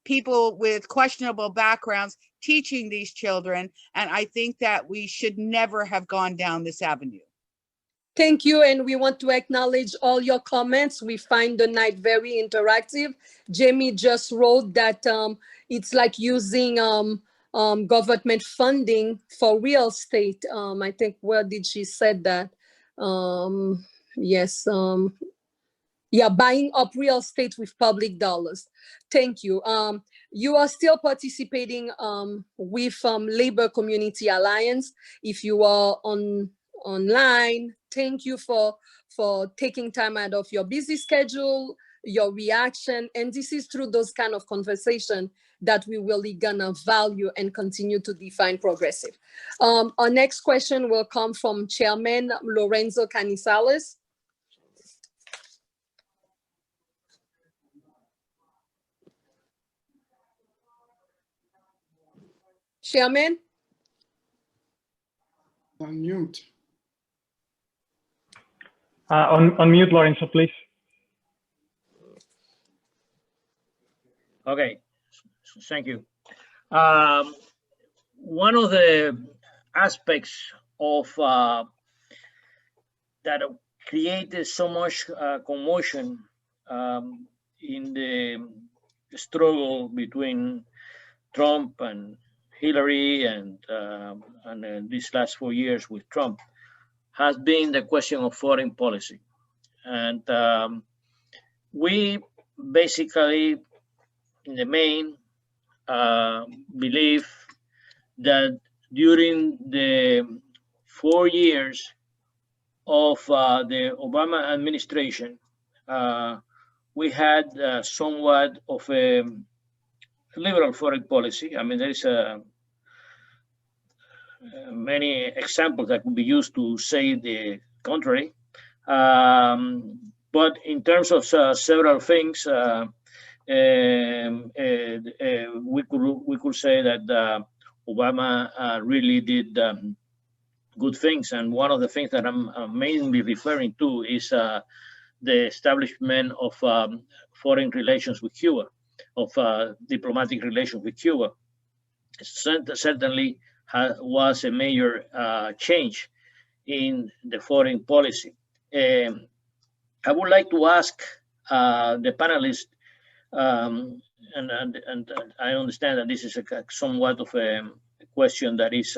people with questionable backgrounds teaching these children. And I think that we should never have gone down this avenue. Thank you. And we want to acknowledge all your comments. We find the night very interactive. Jamie just wrote that it's like using government funding for real estate. I think, where did she said that? Yes. Yeah, buying up real estate with public dollars. Thank you. You are still participating with Labor Community Alliance. If you are online, thank you for taking time out of your busy schedule, your reaction. And this is through those kind of conversation that we really gonna value and continue to define progressive. Our next question will come from Chairman Lorenzo Canizales. Chairman? On mute. On mute, Lorenzo, please. Okay, thank you. One of the aspects of that created so much commotion in the struggle between Trump and Hillary and these last 4 years with Trump has been the question of foreign policy. And we basically, in the main, believe that during the 4 years of the Obama administration, we had somewhat of a liberal foreign policy. I mean, there is many examples that could be used to say the contrary. But in terms of several things, we could say that Obama really did good things. And one of the things that I'm mainly referring to is the establishment of foreign relations with Cuba, of diplomatic relations with Cuba. Certainly was a major change in the foreign policy. I would like to ask the panelists, and I understand that this is somewhat of a question that is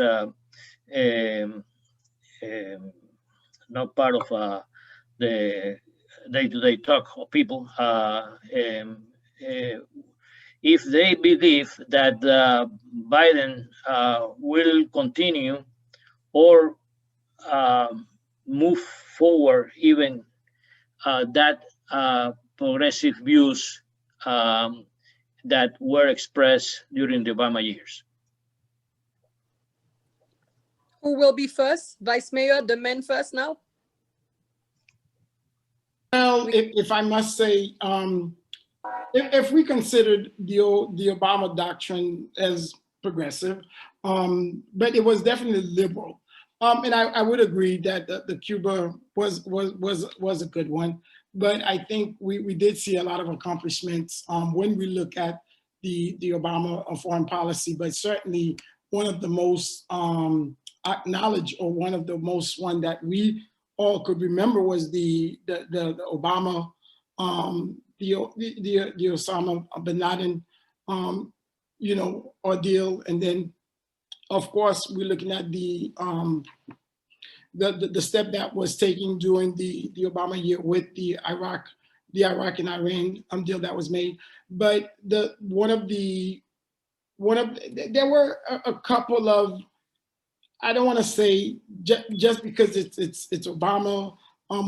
not part of the day-to-day talk of people. If they believe that Biden will continue or move forward even that progressive views that were expressed during the Obama years. Who will be first? Vice Mayor, the man first now? Well, if I must say, if we considered the Obama doctrine as progressive, but it was definitely liberal. And I would agree that the Cuba was a good one, but I think we did see a lot of accomplishments when we look at the Obama foreign policy, but certainly one of the most acknowledged, or one of the most one that we all could remember, was the Obama, the Osama bin Laden, ordeal. And then, of course, we're looking at the step that was taken during the Obama year with the Iraq and Iran deal that was made. But there were a couple of, I don't want to say just because it's Obama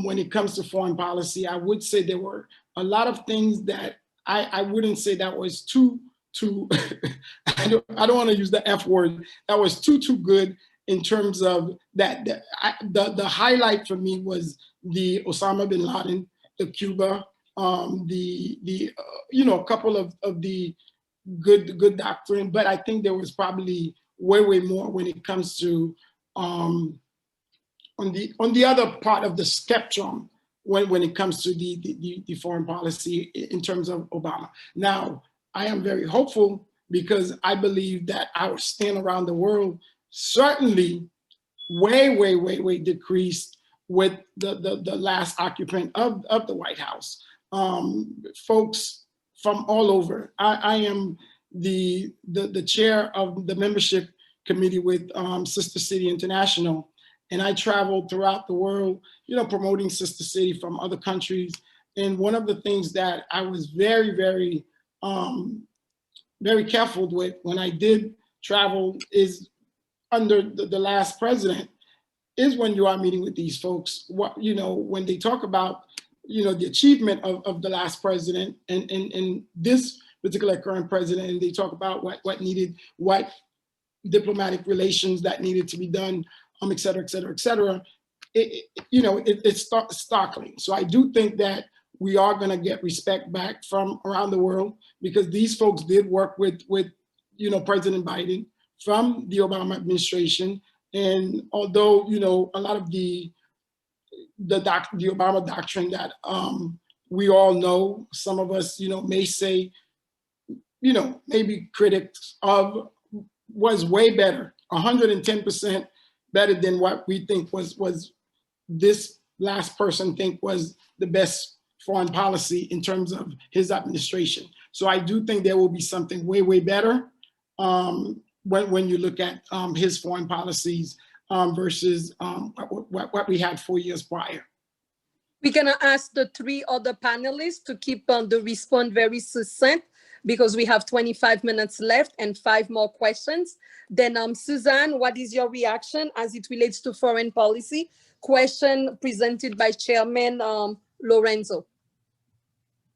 when it comes to foreign policy, I would say there were a lot of things that I wouldn't say that was too I don't want to use the F word, that was too good in terms of that. The highlight for me was the Osama bin Laden, the Cuba, a couple of the good doctrine, but I think there was probably way more when it comes to on the other part of the spectrum when it comes to the foreign policy in terms of Obama. Now, I am very hopeful because I believe that our stand around the world certainly way decreased with the last occupant of the White House. Folks from all over. I am the chair of the membership committee with Sister City International, and I traveled throughout the world, promoting Sister City from other countries. And one of the things that I was very careful with when I did travel is under the last president, is when you are meeting with these folks, when they talk about the achievement of the last president and this particular current president, and they talk about what diplomatic relations that needed to be done, et cetera. It's startling. So I do think that we are going to get respect back from around the world, because these folks did work with President Biden from the Obama administration. And although, a lot of the Obama doctrine that we all know, some of us, may say you know, maybe critics of, was way better, 110% better than what we think was this last person think was the best foreign policy in terms of his administration. So I do think there will be something way, way better when you look at his foreign policies versus what we had 4 years prior. We're gonna ask the 3 other panelists to keep the response very succinct because we have 25 minutes left and 5 more questions. Then Suzanne, what is your reaction as it relates to foreign policy? Question presented by Chairman Lorenzo.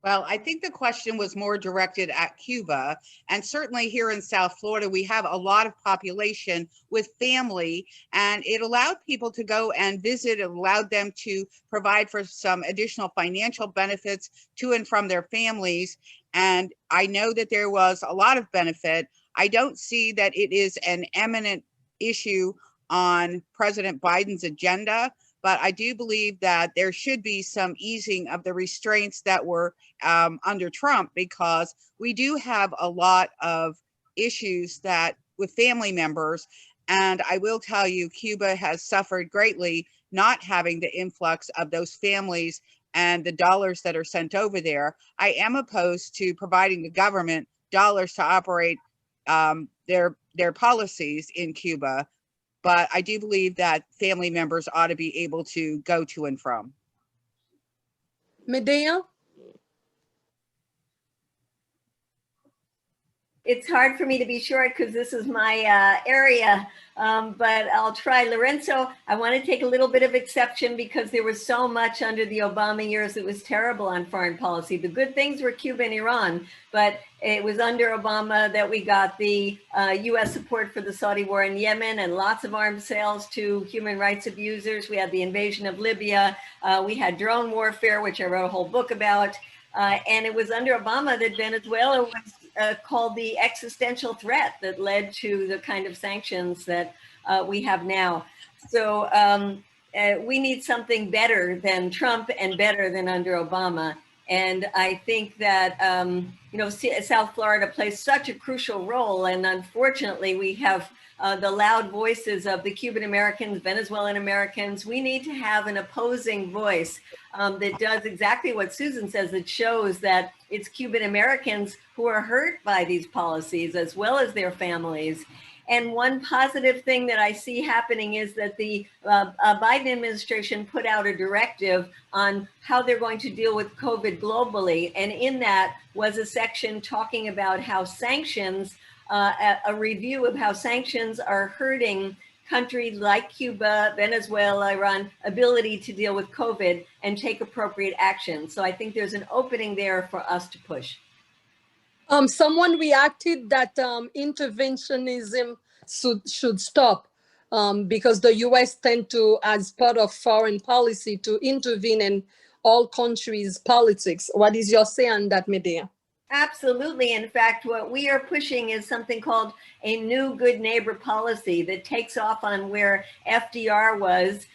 Well, I think the question was more directed at Cuba, and certainly here in South Florida, we have a lot of population with family, and it allowed people to go and visit. It allowed them to provide for some additional financial benefits to and from their families. And I know that there was a lot of benefit. I don't see that it is an eminent issue on President Biden's agenda, but I do believe that there should be some easing of the restraints that were under Trump, because we do have a lot of issues that with family members. And I will tell you, Cuba has suffered greatly not having the influx of those families and the dollars that are sent over there. I am opposed to providing the government dollars to operate their policies in Cuba, but I do believe that family members ought to be able to go to and from. Medea? It's hard for me to be short because this is my area, but I'll try. Lorenzo, I want to take a little bit of exception because there was so much under the Obama years that was terrible on foreign policy. The good things were Cuba and Iran, but it was under Obama that we got the US support for the Saudi war in Yemen and lots of arms sales to human rights abusers. We had the invasion of Libya. We had drone warfare, which I wrote a whole book about. And it was under Obama that Venezuela was called the existential threat that led to the kind of sanctions that we have now. So we need something better than Trump and better than under Obama. And I think that, you know, South Florida plays such a crucial role. And unfortunately, we have the loud voices of the Cuban Americans, Venezuelan Americans. We need to have an opposing voice that does exactly what Susan says, that shows that it's Cuban Americans who are hurt by these policies as well as their families. And one positive thing that I see happening is that the Biden administration put out a directive on how they're going to deal with COVID globally. And in that was a section talking about how sanctions, a review of how sanctions are hurting countries like Cuba, Venezuela, Iran, ability to deal with COVID and take appropriate action. So I think there's an opening there for us to push. Someone reacted that interventionism should stop because the US tend to, as part of foreign policy, to intervene in all countries' politics. What is your say on that, Medea? Absolutely. In fact, what we are pushing is something called a new good neighbor policy that takes off on where FDR was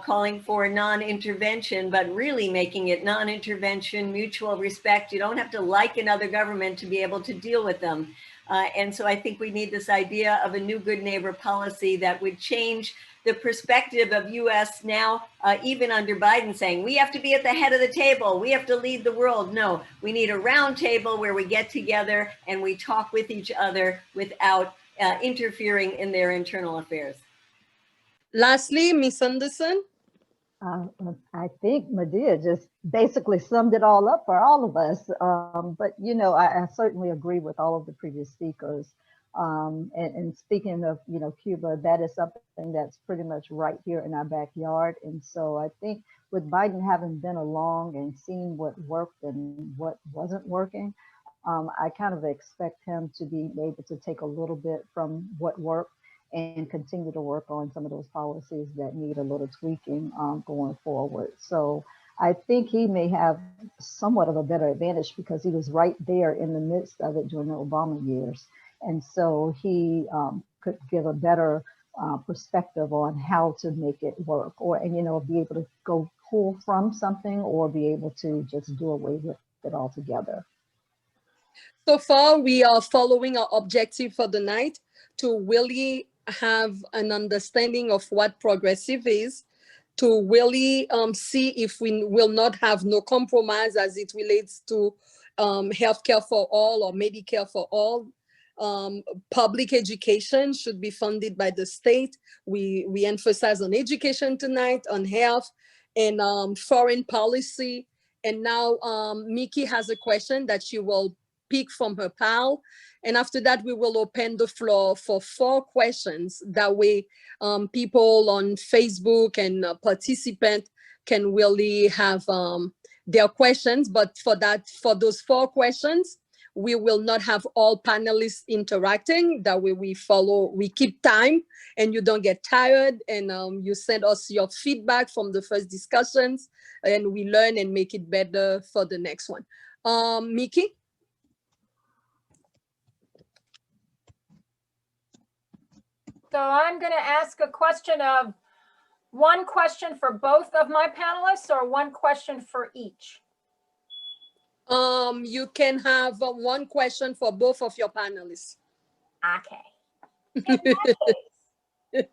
calling for non-intervention, but really making it non-intervention, mutual respect. You don't have to like another government to be able to deal with them. And so I think we need this idea of a new good neighbor policy that would change the perspective of US now, even under Biden, saying we have to be at the head of the table, we have to lead the world. No, we need a round table where we get together and we talk with each other without interfering in their internal affairs. Lastly, Ms. Anderson. I think Medea just basically summed it all up for all of us. But, you know, I certainly agree with all of the previous speakers. And speaking of, you know, Cuba, that is something that's pretty much right here in our backyard. And so I think with Biden having been along and seen what worked and what wasn't working, I kind of expect him to be able to take a little bit from what worked and continue to work on some of those policies that need a little tweaking going forward. So I think he may have somewhat of a better advantage because he was right there in the midst of it during the Obama years. And so he could give a better perspective on how to make it work, or, and, you know, be able to go pull from something or be able to just do away with it altogether. So far, we are following our objective for the night to really have an understanding of what progressive is, to really see if we will not have no compromise as it relates to healthcare for all or Medicare for all. Public education should be funded by the state. We emphasize on education tonight, on health, and foreign policy. And now Mickey has a question that she will pick from her pile. And after that, we will open the floor for 4 questions. That way, people on Facebook and participants can really have their questions. But for those 4 questions, we will not have all panelists interacting. That way we keep time and you don't get tired, and you send us your feedback from the first discussions and we learn and make it better for the next one. Mickey? So I'm going to ask a question of 1 question for both of my panelists or 1 question for each? You can have 1 question for both of your panelists. Okay. In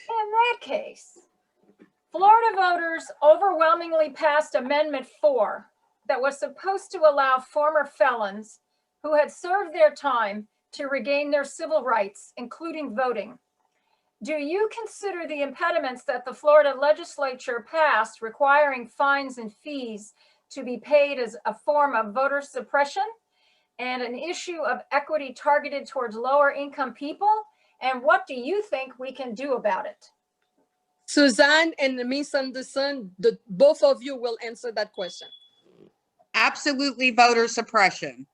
that case, Florida voters overwhelmingly passed Amendment 4 that was supposed to allow former felons who had served their time to regain their civil rights, including voting. Do you consider the impediments that the Florida legislature passed requiring fines and fees to be paid as a form of voter suppression and an issue of equity targeted towards lower income people? And what do you think we can do about it? Suzanne and Ms. Anderson, both of you will answer that question. Absolutely voter suppression.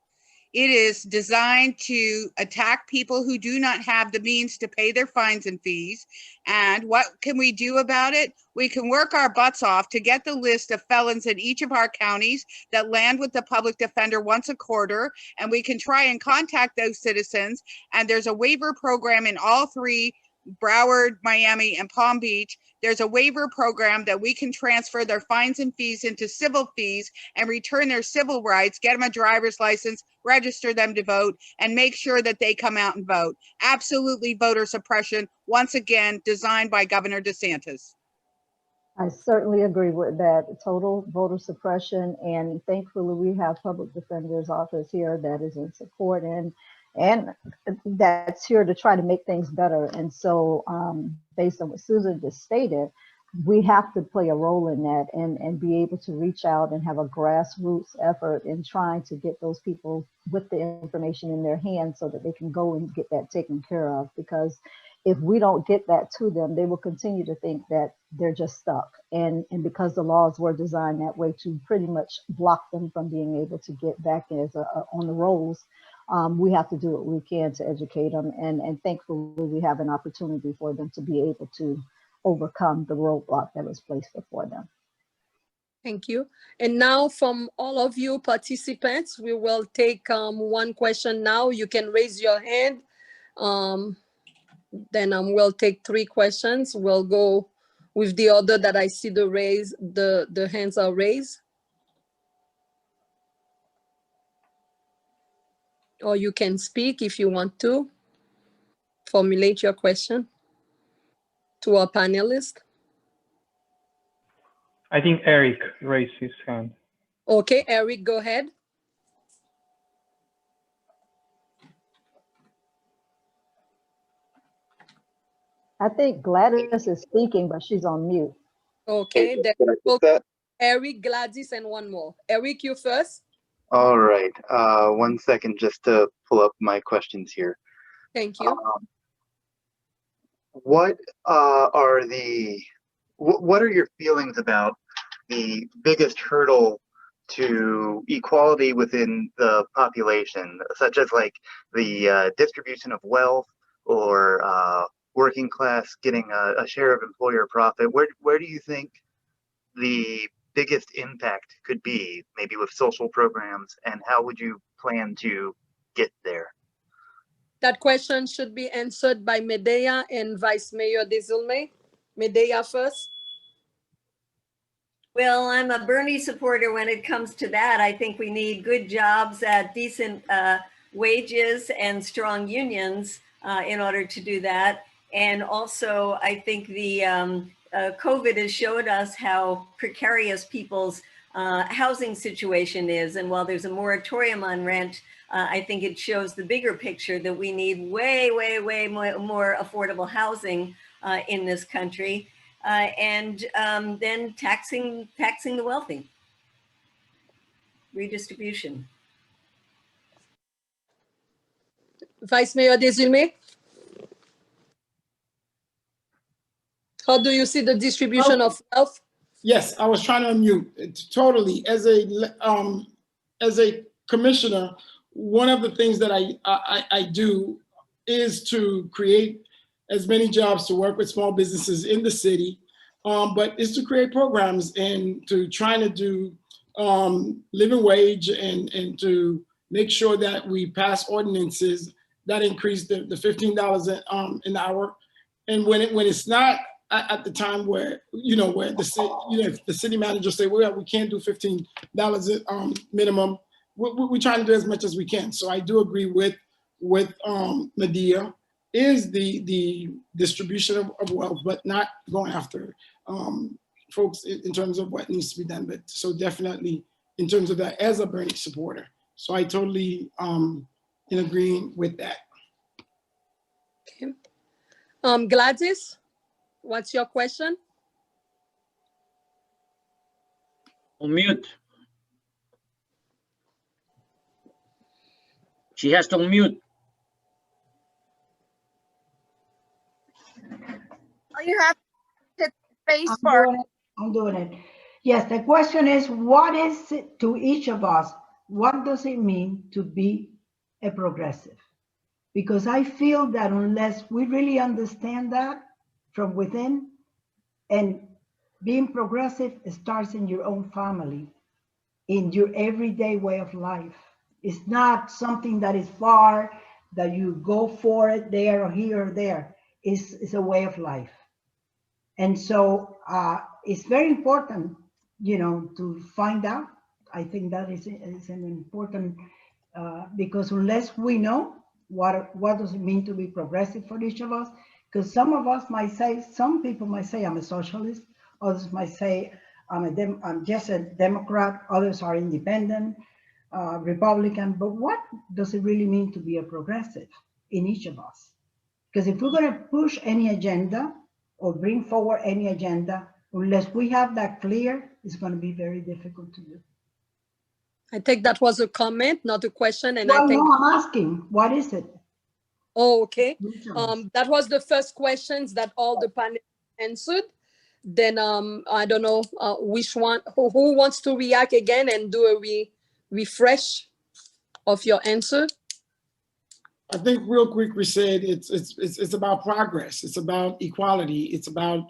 It is designed to attack people who do not have the means to pay their fines and fees. And what can we do about it? We can work our butts off to get the list of felons in each of our counties that land with the public defender once a quarter, and we can try and contact those citizens. And there's a waiver program in all 3, Broward, Miami, and Palm Beach. There's a waiver program that we can transfer their fines and fees into civil fees and return their civil rights, get them a driver's license, register them to vote, and make sure that they come out and vote. Absolutely voter suppression, once again, designed by Governor DeSantis. I certainly agree with that. Total voter suppression, and thankfully we have Public Defender's Office here that is in support and that's here to try to make things better. And so based on what Susan just stated, we have to play a role in that and be able to reach out and have a grassroots effort in trying to get those people with the information in their hands so that they can go and get that taken care of. Because if we don't get that to them, they will continue to think that they're just stuck. And because the laws were designed that way to pretty much block them from being able to get back as on the rolls, we have to do what we can to educate them. And thankfully, we have an opportunity for them to be able to overcome the roadblock that was placed before them. Thank you. And now from all of you participants, we will take 1 question now. You can raise your hand. Then we'll take 3 questions. We'll go with the order that I see the hands are raised. Or you can speak if you want to. Formulate your question to our panelists. I think Eric raised his hand. Okay, Eric, go ahead. I think Gladys is speaking, but she's on mute. Okay, Eric, Gladys, and 1 more. Eric, you first. All right. 1 second just to pull up my questions here. Thank you. What are your feelings about the biggest hurdle to equality within the population, such as like the distribution of wealth or working class getting a share of employer profit? Where do you think the biggest impact could be, maybe with social programs, and how would you plan to get there? That question should be answered by Medea and Vice Mayor Desilme. Medea first. Well, I'm a Bernie supporter when it comes to that. I think we need good jobs at decent wages and strong unions in order to do that. And also, I think the COVID has showed us how precarious people's housing situation is. And while there's a moratorium on rent, I think it shows the bigger picture that we need way, way, way more affordable housing in this country. And then taxing the wealthy. Redistribution. Vice Mayor Desilmé, how do you see the distribution of wealth? Yes, I was trying to unmute. It's totally. As a commissioner, one of the things that I do is to create as many jobs to work with small businesses in the city, but is to create programs and to trying to do living wage and to make sure that we pass ordinances that increase the $15 an hour. And when it's not at the time where, where if the city manager say, well, we can't do $15 minimum, we're trying to do as much as we can. So I do agree with Medea, is the distribution of wealth, but not going after folks in terms of what needs to be done. But so definitely in terms of that as a Bernie supporter. So I totally in agreeing with that. Okay. Gladys, what's your question? On mute. She has to unmute. All you have to face for. I'm doing it. Yes, the question is, what is it to each of us? What does it mean to be a progressive? Because I feel that unless we really understand that from within, and being progressive starts in your own family, in your everyday way of life. It's not something that is far, that you go for it there or here or there. It's a way of life. And so it's very important, to find out. I think that is an important, because unless we know what does it mean to be progressive for each of us, because some people might say I'm a socialist, others might say I'm just a Democrat, others are independent, Republican, but what does it really mean to be a progressive in each of us? Because if we're going to push any agenda or bring forward any agenda, unless we have that clear, it's going to be very difficult to do. I think that was a comment, not a question. And well, I think no, I'm asking, what is it? Oh, okay. That was the first questions that all the panelists answered. Then I don't know which one, who wants to react again and do a refresh of your answer? I think real quick we said it's about progress. It's about equality. It's about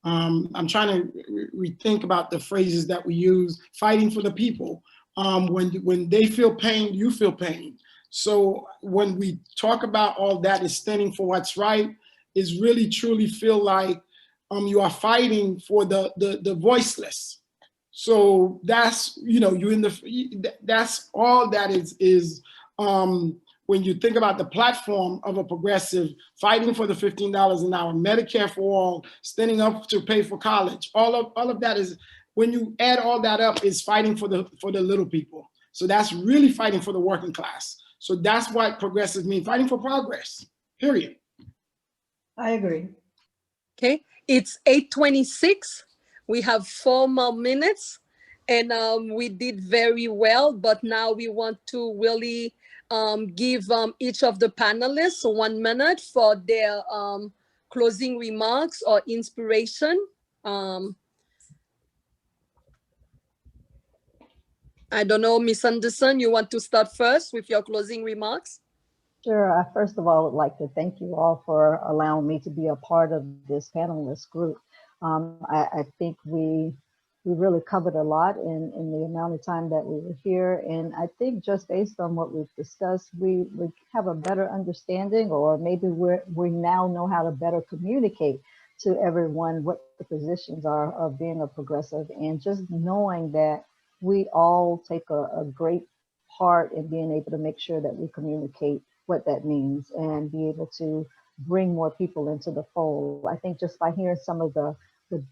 I'm trying to rethink about the phrases that we use. Fighting for the people. When they feel pain, you feel pain. So when we talk about all that is standing for what's right, is really truly feel like you are fighting for the voiceless. So that's you're in that's all that is when you think about the platform of a progressive, fighting for the $15 an hour, Medicare for all, standing up to pay for college, all of that is, when you add all that up, is fighting for the little people. So that's really fighting for the working class. So that's what progressives mean, fighting for progress, period. I agree. Okay, it's 8:26. We have 4 more minutes and we did very well, but now we want to really give each of the panelists 1 minute for their closing remarks or inspiration. I don't know, Ms. Anderson, you want to start first with your closing remarks? Sure. I first of all would like to thank you all for allowing me to be a part of this panelist group. I think we really covered a lot in the amount of time that we were here. And I think just based on what we've discussed, we have a better understanding, or maybe we now know how to better communicate to everyone what the positions are of being a progressive, and just knowing that we all take a great part in being able to make sure that we communicate what that means and be able to bring more people into the fold. I think just by hearing some of the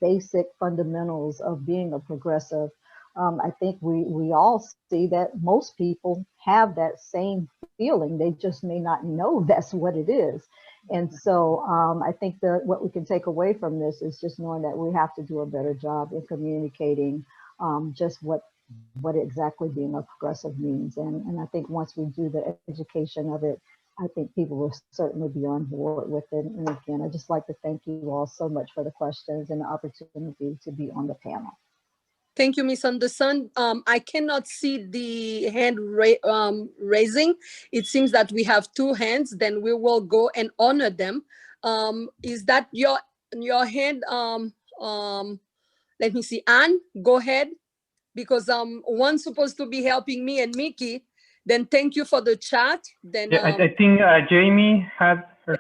basic fundamentals of being a progressive, I think we all see that most people have that same feeling. They just may not know that's what it is. And so I think that what we can take away from this is just knowing that we have to do a better job in communicating just what exactly being a progressive means. And I think once we do the education of it, I think people will certainly be on board with it. And again, I'd just like to thank you all so much for the questions and the opportunity to be on the panel. Thank you, Ms. Anderson. I cannot see the hand raising. It seems that we have two hands, then we will go and honor them. Is that your hand? Let me see, Anne, go ahead. Because one's supposed to be helping me and Mickey. Then thank you for the chat. Then yeah, I think Jamie had her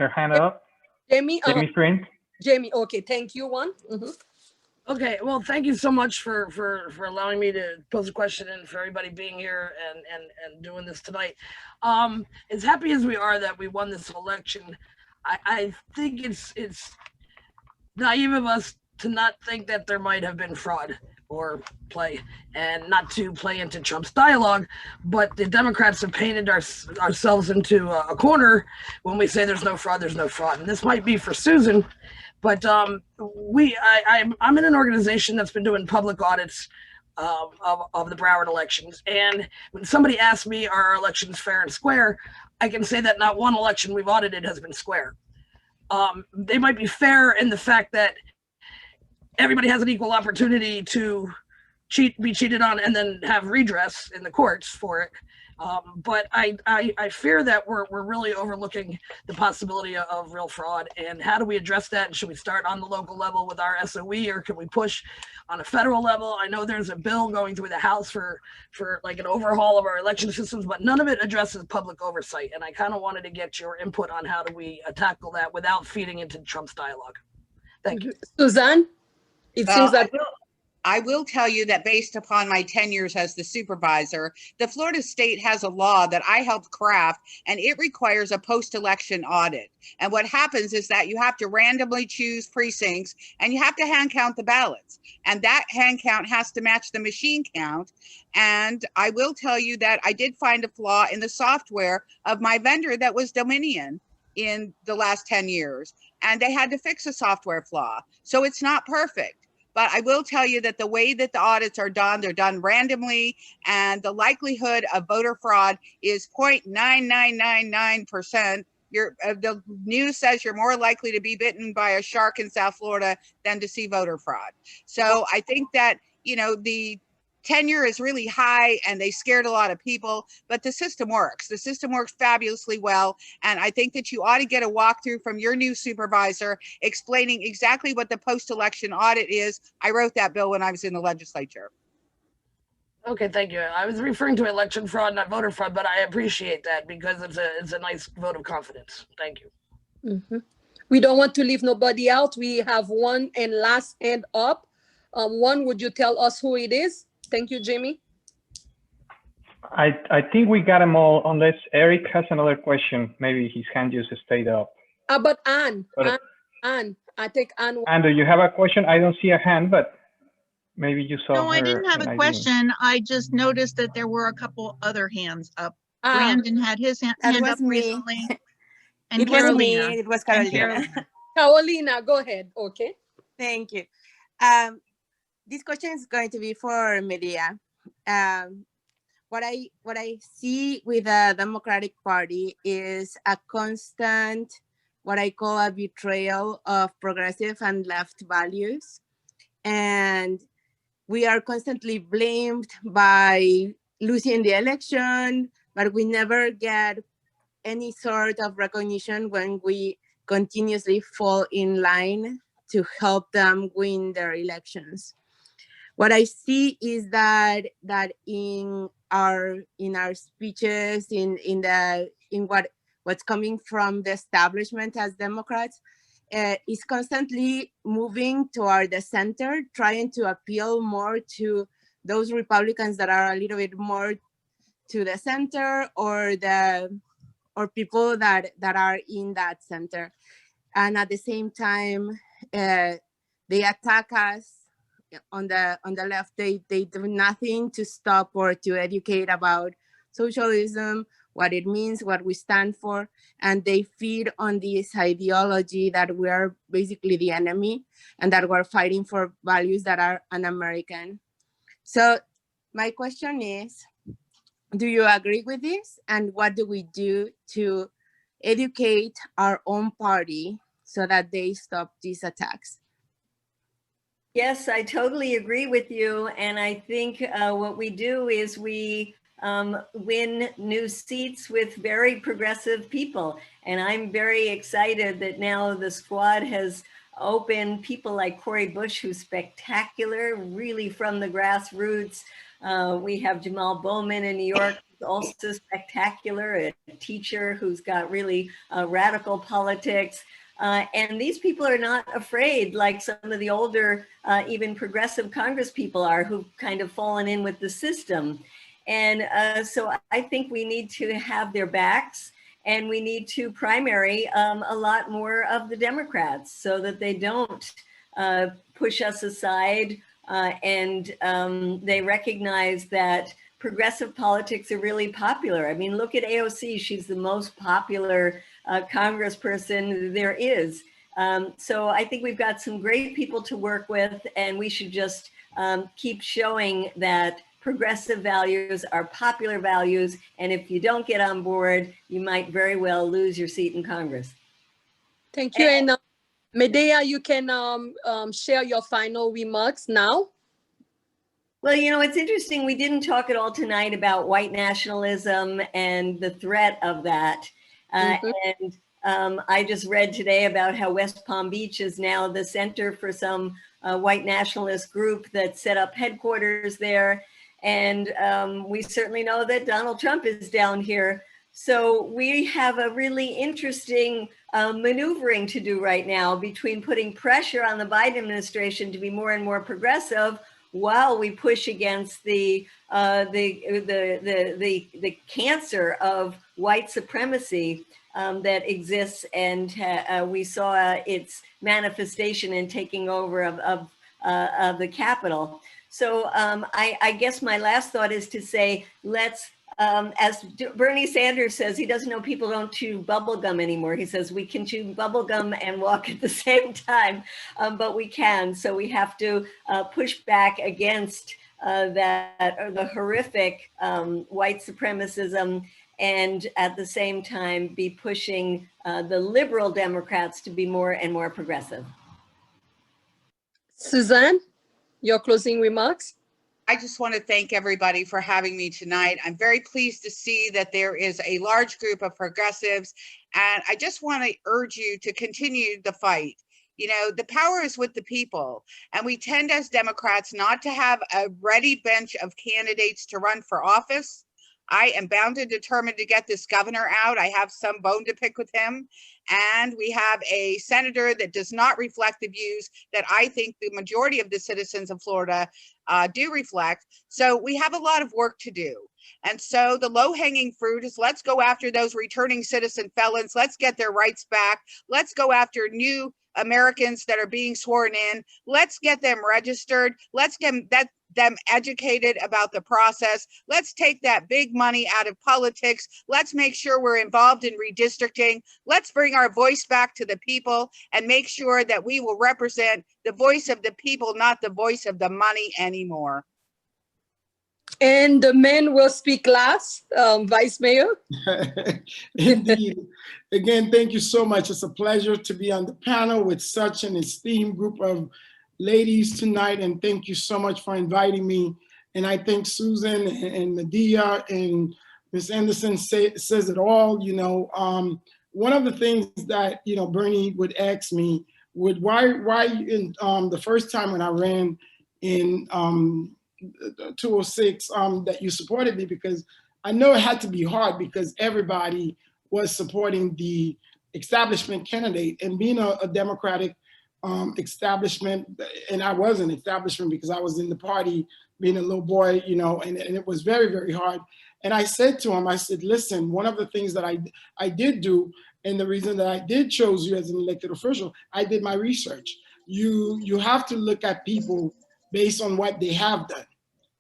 hand up. Jamie, Jamie's friend. Jamie, okay, thank you, one. Okay, well, thank you so much for allowing me to pose a question and for everybody being here and doing this tonight. As happy as we are that we won this election, I think it's naive of us to not think that there might have been fraud or play, and not to play into Trump's dialogue, but the Democrats have painted ourselves into a corner when we say there's no fraud, there's no fraud. And this might be for Susan, but I'm in an organization that's been doing public audits of the Broward elections. And when somebody asks me, are our elections fair and square, I can say that not one election we've audited has been square. They might be fair in the fact that everybody has an equal opportunity to be cheated on and then have redress in the courts for it. But I fear that we're really overlooking the possibility of real fraud. And how do we address that? And should we start on the local level with our SOE, or can we push on a federal level? I know there's a bill going through the House for like an overhaul of our election systems, but none of it addresses public oversight. And I kind of wanted to get your input on how do we tackle that without feeding into Trump's dialogue. Thank you. Suzanne? It seems that I will tell you that based upon my 10 years as the supervisor, the Florida state has a law that I helped craft, and it requires a post-election audit. And what happens is that you have to randomly choose precincts and you have to hand count the ballots. And that hand count has to match the machine count. And I will tell you that I did find a flaw in the software of my vendor that was Dominion in the last 10 years. And they had to fix a software flaw. So it's not perfect. But I will tell you that the way that the audits are done, they're done randomly, and the likelihood of voter fraud is 0.9999%. The news says you're more likely to be bitten by a shark in South Florida than to see voter fraud. So I think that, the tenure is really high and they scared a lot of people, but the system works. The system works fabulously well. And I think that you ought to get a walkthrough from your new supervisor explaining exactly what the post-election audit is. I wrote that bill when I was in the legislature. Okay, thank you. I was referring to election fraud, not voter fraud, but I appreciate that because it's a nice vote of confidence. Thank you. We don't want to leave nobody out. We have one and last hand up. One, would you tell us who it is? Thank you, Jamie. I think we got them all, unless Eric has another question. Maybe his hand just stayed up. But Anne, Anne, I think Anne. Anne, do you have a question? I don't see a hand, but maybe you saw. No, I didn't have a question. I just noticed that there were a couple other hands up. Brandon had his hand up recently. And it was Carolina. me. It was Carolina. Carolina, go ahead. Okay. Thank you. This question is going to be for Medea. What I see with the Democratic Party is a constant, what I call a betrayal of progressive and left values. And we are constantly blamed by losing the election, but we never get any sort of recognition when we continuously fall in line to help them win their elections. What I see is that in our speeches, in what's coming from the establishment as Democrats, is constantly moving toward the center, trying to appeal more to those Republicans that are a little bit more to the center, or people that are in that center. And at the same time, they attack us on the left. They do nothing to stop or to educate about socialism, what it means, what we stand for, and they feed on this ideology that we are basically the enemy and that we're fighting for values that are un-American. So my question is, do you agree with this? And what do we do to educate our own party so that they stop these attacks? Yes, I totally agree with you. And I think what we do is we win new seats with very progressive people. And I'm very excited that now the squad has opened people like Cori Bush, who's spectacular, really from the grassroots. We have Jamal Bowman in New York, who's also spectacular, a teacher who's got really radical politics. And these people are not afraid, like some of the older, even progressive Congress people are, who've kind of fallen in with the system. And so I think we need to have their backs, and we need to primary a lot more of the Democrats so that they don't push us aside, and they recognize that progressive politics are really popular. I mean, look at AOC. She's the most popular congressperson there is. So I think we've got some great people to work with, and we should just keep showing that progressive values are popular values. And if you don't get on board, you might very well lose your seat in Congress. Thank you. And Medea, you can share your final remarks now. Well, you know, it's interesting. We didn't talk at all tonight about white nationalism and the threat of that. And I just read today about how West Palm Beach is now the center for some white nationalist group that set up headquarters there. And we certainly know that Donald Trump is down here. So we have a really interesting maneuvering to do right now between putting pressure on the Biden administration to be more and more progressive, while we push against the cancer of white supremacy that exists, and we saw its manifestation in taking over of the Capitol. So I guess my last thought is to say, let's, as Bernie Sanders says, he doesn't know people don't chew bubble gum anymore. He says we can chew bubble gum and walk at the same time, but we can. So we have to push back against the horrific white supremacism, and at the same time be pushing the liberal Democrats to be more and more progressive. Suzanne, your closing remarks? I just want to thank everybody for having me tonight. I'm very pleased to see that there is a large group of progressives, and I just want to urge you to continue the fight. You know, the power is with the people, and we tend as Democrats not to have a ready bench of candidates to run for office. I am bound and determined to get this governor out. I have some bone to pick with him. And we have a senator that does not reflect the views that I think the majority of the citizens of Florida do reflect. So we have a lot of work to do. And so the low-hanging fruit is, let's go after those returning citizen felons. Let's get their rights back. Let's go after new Americans that are being sworn in. Let's get them registered. Let's get them educated about the process. Let's take that big money out of politics. Let's make sure we're involved in redistricting. Let's bring our voice back to the people and make sure that we will represent the voice of the people, not the voice of the money anymore. And the men will speak last, Vice Mayor. Indeed. Again, thank you so much. It's a pleasure to be on the panel with such an esteemed group of ladies tonight, and thank you so much for inviting me. And I think Susan and Medea and Ms. Anderson says it all. You know, one of the things that, you know, Bernie would ask me would, why in the first time when I ran in 206 that you supported me, because I know it had to be hard because everybody was supporting the establishment candidate, and being a Democratic establishment, and I was an establishment because I was in the party being a little boy, you know, and it was very, very hard. And I said to him, I said, listen, one of the things that I did do, and the reason that I did chose you as an elected official, I did my research. You have to look at people based on what they have done.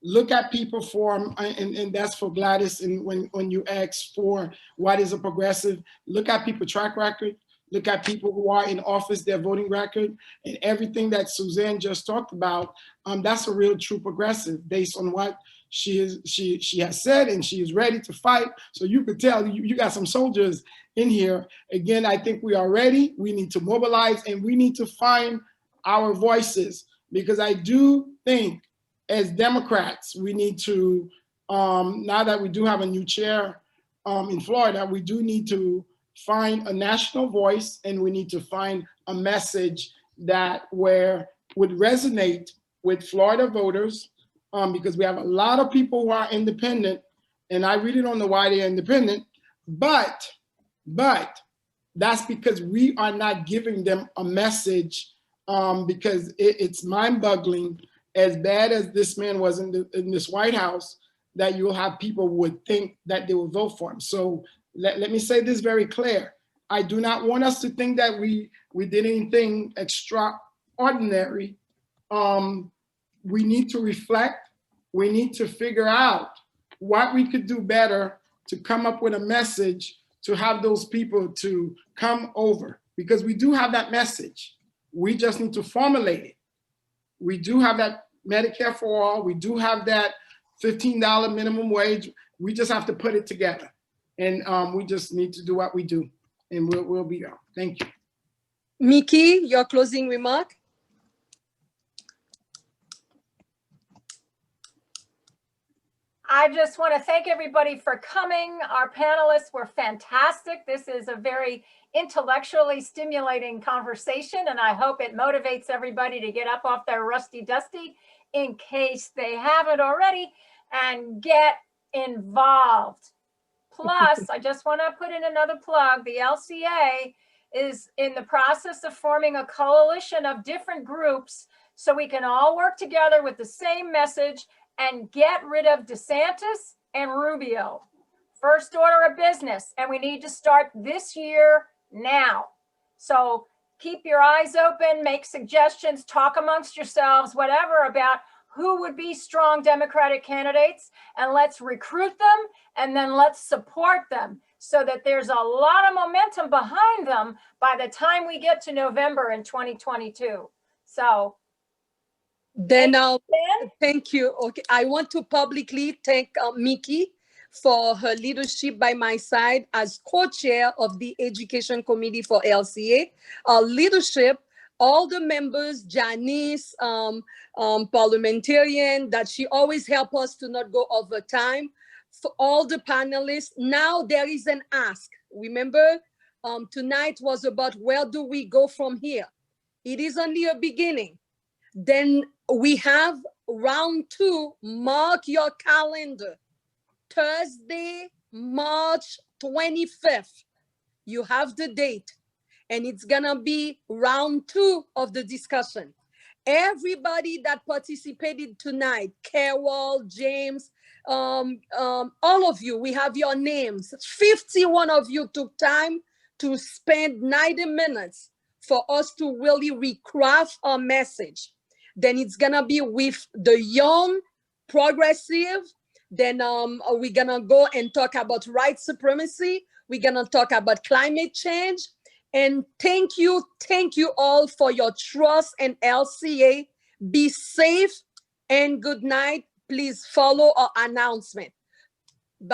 Look at people for, and that's for Gladys, and when you ask for what is a progressive, look at people's track record, look at people who are in office, their voting record, and everything that Suzanne just talked about. That's a real true progressive based on what she has said, and she is ready to fight. So you could tell you got some soldiers in here. Again, I think we are ready. We need to mobilize, and we need to find our voices, because I do think as Democrats, we need to, now that we do have a new chair in Florida, we do need to find a national voice, and we need to find a message that would resonate with Florida voters, because we have a lot of people who are independent, and I really don't know why they're independent, but that's because we are not giving them a message, because it's mind-boggling, as bad as this man was in this White House, that you'll have people who would think that they will vote for him. So let me say this very clear. I do not want us to think that we did anything extraordinary. We need to reflect. We need to figure out what we could do better to come up with a message to have those people to come over, because we do have that message. We just need to formulate it. We do have that Medicare for all. We do have that $15 minimum wage. We just have to put it together. And we just need to do what we do, and we'll be out. Thank you. Mickey, your closing remark? I just want to thank everybody for coming. Our panelists were fantastic. This is a very intellectually stimulating conversation, and I hope it motivates everybody to get up off their rusty dusty, in case they haven't already, and get involved. Plus, I just want to put in another plug. The LCA is in the process of forming a coalition of different groups so we can all work together with the same message and get rid of DeSantis and Rubio. First order of business, and we need to start this year now. So keep your eyes open, make suggestions, talk amongst yourselves, whatever, about who would be strong Democratic candidates, and let's recruit them, and then let's support them so that there's a lot of momentum behind them by the time we get to November in 2022. So then thank you. Okay, I want to publicly thank Mickey for her leadership by my side as co-chair of the Education Committee for LCA. Leadership, all the members, Janice, parliamentarian, that she always help us to not go over time. For all the panelists, now there is an ask. Remember, tonight was about where do we go from here? It is only a beginning. Then we have round 2, mark your calendar. Thursday, March 25th. You have the date, and it's gonna be round 2 of the discussion. Everybody that participated tonight, Carol, James, all of you, we have your names. 51 of you took time to spend 90 minutes for us to really recraft our message. Then it's gonna be with the young progressive. Then we're gonna go and talk about white supremacy. We're gonna talk about climate change. And thank you all for your trust in LCA. Be safe and good night. Please follow our announcement.